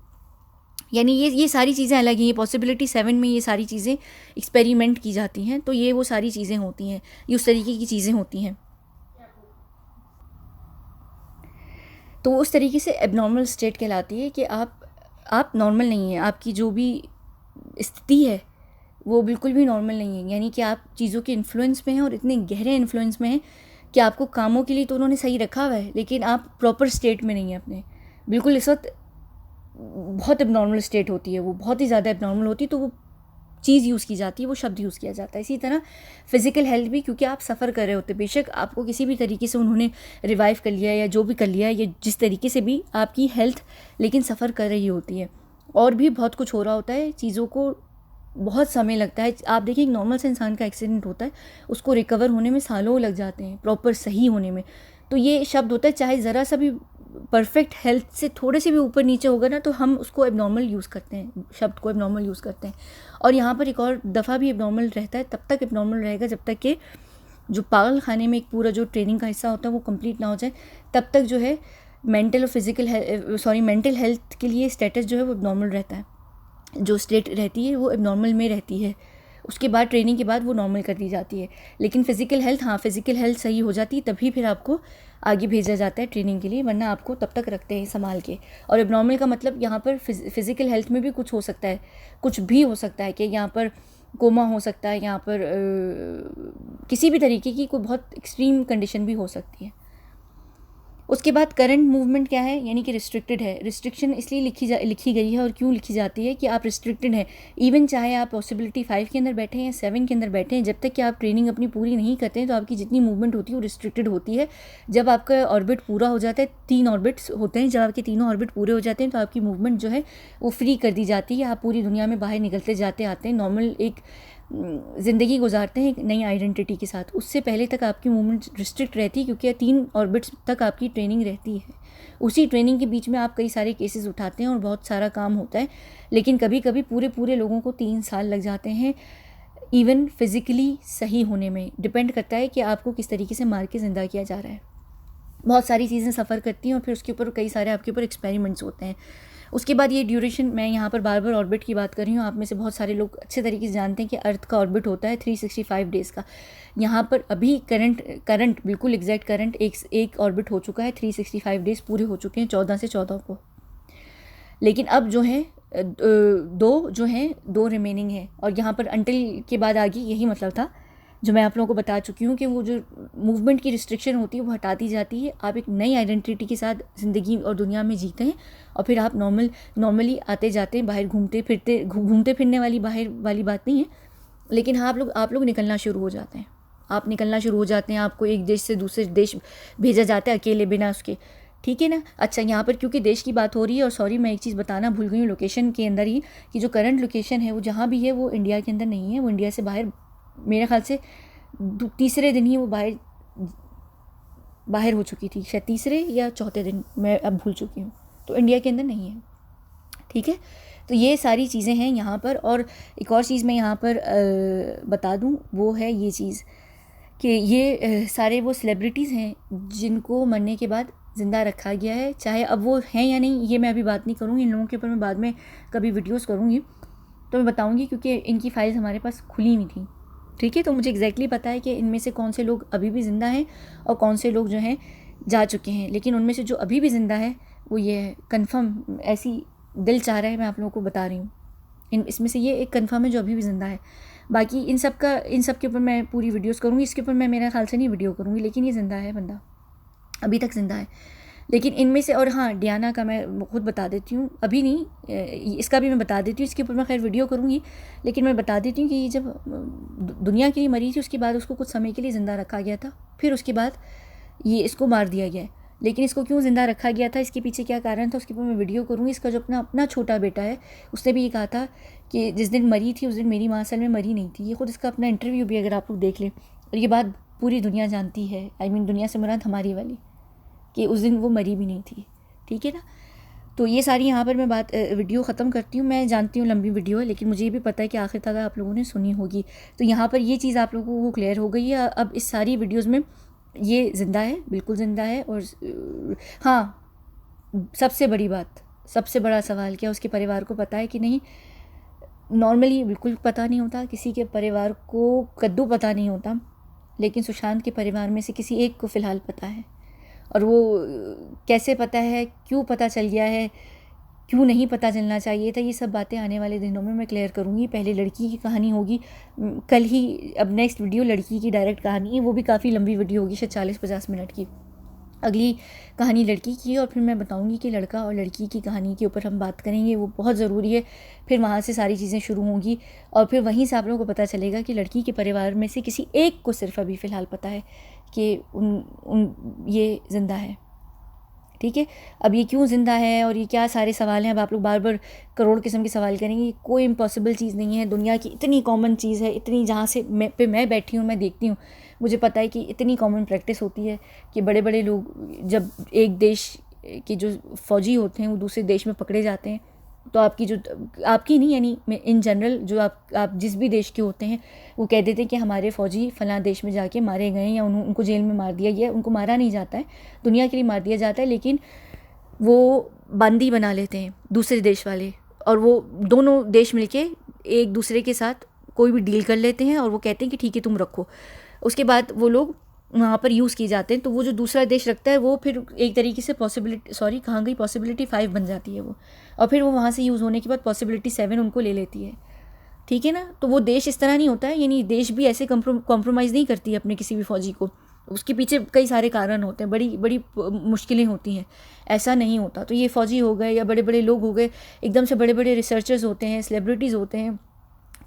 यानी ये सारी चीज़ें अलग हैं। ये पॉसिबिलिटी 7 में ये सारी चीज़ें एक्सपेरिमेंट की जाती हैं, तो ये वो सारी चीज़ें होती हैं, ये उस तरीके की चीज़ें होती हैं। तो उस तरीके से एबनॉर्मल स्टेट कहलाती है कि आप नॉर्मल नहीं हैं, आपकी जो भी स्थिति है वो बिल्कुल भी नॉर्मल नहीं है। यानी कि आप चीज़ों के इन्फ्लुएंस में हैं और इतने गहरे इन्फ्लुएंस में हैं कि आपको कामों के लिए तो उन्होंने सही रखा हुआ है, लेकिन आप प्रॉपर स्टेट में नहीं हैं अपने। बिल्कुल इस वक्त बहुत एबनॉर्मल स्टेट होती है, वो बहुत ही ज़्यादा एबनॉर्मल होती है, तो वो चीज़ यूज़ की जाती है, वो शब्द यूज़ किया जाता है। इसी तरह फिज़िकल हेल्थ भी, क्योंकि आप सफ़र कर रहे होते, बेशक आपको किसी भी तरीके से उन्होंने रिवाइव कर लिया या जो भी कर लिया या जिस तरीके से भी आपकी हेल्थ लेकिन सफ़र कर रही होती है, और भी बहुत कुछ हो रहा होता है, चीज़ों को बहुत समय लगता है। आप देखिए एक नॉर्मल से इंसान का एक्सीडेंट होता है, उसको रिकवर होने में सालों लग जाते हैं, प्रॉपर सही होने में। तो ये शब्द होता है, चाहे ज़रा सा भी परफेक्ट हेल्थ से थोड़े से भी ऊपर नीचे होगा ना तो हम उसको एबनॉर्मल यूज़ करते हैं, शब्द को एबनॉर्मल यूज़ करते हैं। और यहाँ पर एक और दफ़ा भी एबनॉर्मल रहता है, तब तक एबनॉर्मल रहेगा जब तक कि जो पागल खाने में एक पूरा जो ट्रेनिंग का हिस्सा होता है वो कंप्लीट ना हो जाए, तब तक जो है मेंटल हेल्थ के लिए स्टेटस जो है वो एबनॉर्मल रहता है। जो स्टेट रहती है वो एबनॉर्मल में रहती है, उसके बाद ट्रेनिंग के बाद वो नॉर्मल कर दी जाती है। लेकिन फ़िज़िकल हेल्थ सही हो जाती है तभी फिर आपको आगे भेजा जाता है ट्रेनिंग के लिए, वरना आपको तब तक रखते हैं संभाल के। और एबनॉर्मल का मतलब यहाँ पर फ़िज़िकल हेल्थ में भी कुछ हो सकता है, कुछ भी हो सकता है कि यहाँ पर कोमा हो सकता है, यहाँ पर किसी भी तरीके की कोई बहुत एक्सट्रीम कंडीशन भी हो सकती है। उसके बाद करंट मूवमेंट क्या है, यानी कि रिस्ट्रिक्टेड है। रिस्ट्रिक्शन इसलिए लिखी गई है और क्यों लिखी जाती है कि आप रिस्ट्रिक्टेड हैं, इवन चाहे आप पॉसिबिलिटी 5 के अंदर बैठे हैं या 7 के अंदर बैठे हैं, जब तक कि आप ट्रेनिंग अपनी पूरी नहीं करते हैं तो आपकी जितनी मूवमेंट होती है वो रिस्ट्रिक्टेड होती है। जब आपका ऑर्बिट पूरा हो जाता है, 3 ऑर्बिट्स होते हैं, जब आपके तीनों ऑर्बिट पूरे हो जाते हैं तो आपकी मूवमेंट जो है वो फ्री कर दी जाती है। आप पूरी दुनिया में बाहर निकलते जाते आते हैं, नॉर्मल एक ज़िंदगी गुजारते हैं एक नई आइडेंटिटी के साथ। उससे पहले तक आपकी मूवमेंट रिस्ट्रिक्ट रहती है, क्योंकि 3 ऑर्बिट्स तक आपकी ट्रेनिंग रहती है। उसी ट्रेनिंग के बीच में आप कई सारे केसेस उठाते हैं और बहुत सारा काम होता है, लेकिन कभी कभी पूरे लोगों को 3 साल लग जाते हैं इवन फिज़िकली सही होने में। डिपेंड करता है कि आपको किस तरीके से मार के ज़िंदा किया जा रहा है। बहुत सारी चीज़ें सफ़र करती हैं और फिर उसके ऊपर कई सारे आपके ऊपर एक्सपेरिमेंट्स होते हैं। उसके बाद ये ड्यूरेशन, मैं यहाँ पर बार ऑर्बिट की बात कर रही हूँ, आप में से बहुत सारे लोग अच्छे तरीके से जानते हैं कि अर्थ का ऑर्बिट होता है 365 डेज़ का। यहाँ पर अभी करंट बिल्कुल एग्जैक्ट करंट एक ऑर्बिट हो चुका है, 365 डेज़ पूरे हो चुके हैं 14 से 14 को। लेकिन अब जो है दो रिमेनिंग है, और यहाँ पर अंटिल के बाद आगे यही मतलब था जो मैं आप लोगों को बता चुकी हूँ कि वो जो मूवमेंट की रिस्ट्रिक्शन होती है वो हटा दी जाती है। आप एक नई आइडेंटिटी के साथ ज़िंदगी और दुनिया में जीते हैं और फिर आप नॉर्मली आते जाते हैं, बाहर घूमते फिरने वाली बात नहीं है। लेकिन हाँ, आप लोग निकलना शुरू हो जाते हैं, आपको एक देश से दूसरे देश भेजा जाता है अकेले बिना उसके। ठीक है ना। अच्छा, यहाँ पर क्योंकि देश की बात हो रही है, और सॉरी मैं एक चीज़ बताना भूल गई हूँ लोकेशन के अंदर ही, कि जो करंट लोकेशन है वो जहाँ भी है वो इंडिया के अंदर नहीं है, वो इंडिया से बाहर, मेरे ख्याल से तीसरे दिन ही वो बाहर हो चुकी थी, शायद तीसरे या चौथे दिन, मैं अब भूल चुकी हूँ। तो इंडिया के अंदर नहीं है, ठीक है। तो ये सारी चीज़ें हैं यहाँ पर। और एक और चीज़ मैं यहाँ पर बता दूँ, वो है ये चीज़ कि ये सारे वो सेलिब्रिटीज़ हैं जिनको मरने के बाद ज़िंदा रखा गया है, चाहे अब वो हैं या नहीं, ये मैं अभी बात नहीं करूँगी। इन लोगों के ऊपर मैं बाद में कभी वीडियोस करूँगी तो मैं बताऊँगी, क्योंकि इनकी फाइल्स हमारे पास खुली हुई थी, ठीक है। तो मुझे एग्जैक्टली पता है कि इनमें से कौन से लोग अभी भी ज़िंदा हैं और कौन से लोग जो हैं जा चुके हैं। लेकिन उनमें से जो अभी भी ज़िंदा है वो ये है, कन्फर्म, ऐसी दिल चाह रहा है, मैं आप लोगों को बता रही हूँ। इसमें से ये एक कन्फर्म है जो अभी भी ज़िंदा है। बाकी इन सब के ऊपर मैं पूरी वीडियोस करूँगी, इसके ऊपर मैं मेरा ख्याल से नहीं वीडियो करूँगी, लेकिन ये ज़िंदा है, बंदा अभी तक ज़िंदा है। लेकिन इनमें से, और हाँ, डियाना का मैं खुद बता देती हूँ, अभी नहीं, इसका भी मैं बता देती हूँ, इसके ऊपर मैं खैर वीडियो करूँगी, लेकिन मैं बता देती हूँ कि ये जब दुनिया के लिए मरी थी उसके बाद उसको कुछ समय के लिए ज़िंदा रखा गया था, फिर उसके बाद ये इसको मार दिया गया है। लेकिन इसको क्यों ज़िंदा रखा गया था, इसके पीछे क्या कारण था, उसके ऊपर मैं वीडियो करूँगी। इसका जो अपना छोटा बेटा है, उसने भी ये कहा था कि जिस दिन मरी थी उस दिन मेरी माँ असल में मरी नहीं थी। ये खुद इसका अपना इंटरव्यू भी अगर आप लोग देख लें, और ये बात पूरी दुनिया जानती है, आई मीन दुनिया से मुराद हमारी वाली, कि उस दिन वो मरी भी नहीं थी, ठीक है ना। तो ये सारी यहाँ पर मैं बात वीडियो ख़त्म करती हूँ। मैं जानती हूँ लंबी वीडियो है, लेकिन मुझे ये भी पता है कि आखिर तक आप लोगों ने सुनी होगी। तो यहाँ पर ये चीज़ आप लोगों को क्लियर हो गई है। अब इस सारी वीडियोज़ में ये ज़िंदा है, बिल्कुल ज़िंदा है। और हाँ, सबसे बड़ी बात, सबसे बड़ा सवाल क्या उसके परिवार को पता है कि नहीं? नॉर्मली बिल्कुल पता नहीं होता, किसी के परिवार को कद्दू पता नहीं होता, लेकिन सुशांत के परिवार में से किसी एक को फ़िलहाल पता है। और वो कैसे पता है, क्यों पता चल गया है, क्यों नहीं पता चलना चाहिए था, ये सब बातें आने वाले दिनों में मैं क्लियर करूँगी। पहले लड़की की कहानी होगी कल ही, अब नेक्स्ट वीडियो लड़की की डायरेक्ट कहानी है, वो भी काफ़ी लंबी वीडियो होगी, शायद 40-50 मिनट की। अगली कहानी लड़की की है, और फिर मैं बताऊंगी कि लड़का और लड़की की कहानी के ऊपर हम बात करेंगे, वो बहुत ज़रूरी है। फिर वहाँ से सारी चीज़ें शुरू होंगी, और फिर वहीं से आप लोगों को पता चलेगा कि लड़की के परिवार में से किसी एक को सिर्फ अभी फ़िलहाल पता है कि ये ज़िंदा है, ठीक है। अब ये क्यों ज़िंदा है और ये क्या सारे सवाल हैं, अब आप लोग बार बार करोड़ किस्म के सवाल करेंगे। कोई इम्पॉसिबल चीज़ नहीं है, दुनिया की इतनी कॉमन चीज़ है, इतनी, जहाँ से मैं बैठी हूँ, मैं देखती हूँ, मुझे पता है कि इतनी कॉमन प्रैक्टिस होती है कि बड़े बड़े लोग जब एक देश के जो फ़ौजी होते हैं वो दूसरे देश में पकड़े जाते हैं, तो आपकी नहीं, यानी इन जनरल जो आप जिस भी देश के होते हैं, वो कह देते हैं कि हमारे फ़ौजी फ़लाँ देश में जाके मारे गए, या उनको जेल में मार दिया गया। उनको मारा नहीं जाता है, दुनिया के लिए मार दिया जाता है, लेकिन वो बंदी बना लेते हैं दूसरे देश वाले, और वो दोनों देश मिलके एक दूसरे के साथ कोई भी डील कर लेते हैं, और वो कहते हैं कि ठीक है तुम रखो। उसके बाद वो लोग वहाँ पर यूज़ किए जाते हैं, तो वो जो दूसरा देश रखता है वो फिर एक तरीके से कहाँ गई, पॉसिबिलिटी 5 बन जाती है वो, और फिर वो वहाँ से यूज़ होने के बाद पॉसिबिलिटी 7 उनको ले लेती है, ठीक है ना। तो वो देश इस तरह नहीं होता है, यानी देश भी ऐसे कॉम्प्रोमाइज़ नहीं करती है अपने किसी भी फ़ौजी को। उसके पीछे कई सारे कारण होते हैं, बड़ी बड़ी मुश्किलें होती हैं, ऐसा नहीं होता। तो ये फ़ौजी हो गए या बड़े बड़े लोग हो गए, एकदम से बड़े बड़े रिसर्चर्स होते हैं, सेलिब्रिटीज़ होते हैं,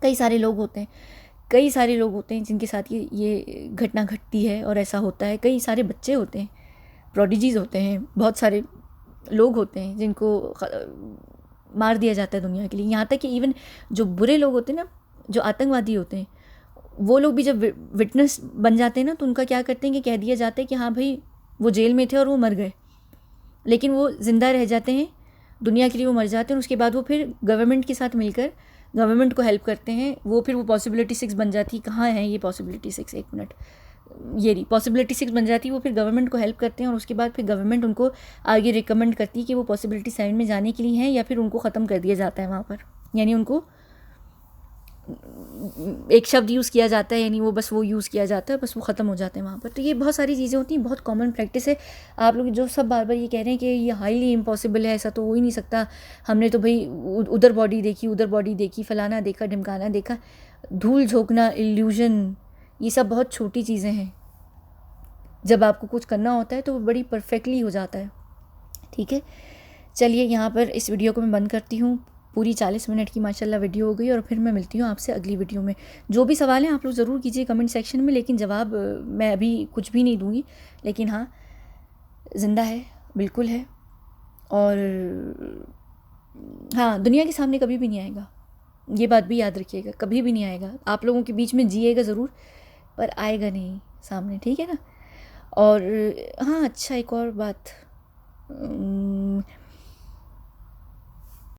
कई सारे लोग होते हैं जिनके साथ ये घटना घटती है और ऐसा होता है। कई सारे बच्चे होते हैं, प्रोडिजीज़ होते हैं, बहुत सारे लोग होते हैं जिनको मार दिया जाता है दुनिया के लिए। यहाँ तक कि इवन जो बुरे लोग होते हैं ना, जो आतंकवादी होते हैं, वो लोग भी जब विटनेस बन जाते हैं ना, तो उनका क्या करते हैं कि कह दिया जाता है कि हाँ भाई वो जेल में थे और वो मर गए, लेकिन वो ज़िंदा रह जाते हैं, दुनिया के लिए वो मर जाते हैं। उसके बाद वो फिर गवर्नमेंट के साथ मिलकर गवर्नमेंट को हेल्प करते हैं, वो फिर वो पॉसिबिलिटी 6 बन जाती। कहाँ है ये पॉसिबिलिटी 6, एक मिनट, ये रही पॉसिबिलिटी 6 बन जाती है। वो फिर गवर्नमेंट को हेल्प करते हैं, और उसके बाद फिर गवर्नमेंट उनको आगे रिकमेंड करती है कि वो पॉसिबिलिटी 7 में जाने के लिए हैं, या फिर उनको ख़त्म कर दिया जाता है वहाँ पर, यानी उनको एक शब्द यूज़ किया जाता है, यानी वो बस वो यूज़ किया जाता है, बस वो ख़त्म हो जाते हैं वहाँ पर। तो ये बहुत सारी चीज़ें होती हैं, बहुत कॉमन प्रैक्टिस है। आप लोग जो सब बार बार ये कह रहे हैं कि ये हाईली इम्पॉसिबल है, ऐसा तो हो ही नहीं सकता, हमने तो भाई उधर बॉडी देखी, फलाना देखा, ढिमकाना देखा, धूल झोंकना, इल्यूजन, ये सब बहुत छोटी चीज़ें हैं। जब आपको कुछ करना होता है तो वो बड़ी परफेक्टली हो जाता है, ठीक है। चलिए यहाँ पर इस वीडियो को मैं बंद करती हूँ। पूरी 40 मिनट की माशाल्लाह वीडियो हो गई, और फिर मैं मिलती हूँ आपसे अगली वीडियो में। जो भी सवाल हैं आप लोग ज़रूर कीजिए कमेंट सेक्शन में, लेकिन जवाब मैं अभी कुछ भी नहीं दूँगी, लेकिन हाँ, ज़िंदा है, बिल्कुल है। और हाँ, दुनिया के सामने कभी भी नहीं आएगा, ये बात भी याद रखिएगा, कभी भी नहीं आएगा। आप लोगों के बीच में जिएगा ज़रूर, पर आएगा नहीं सामने, ठीक है ना। और हाँ, अच्छा, एक और बात,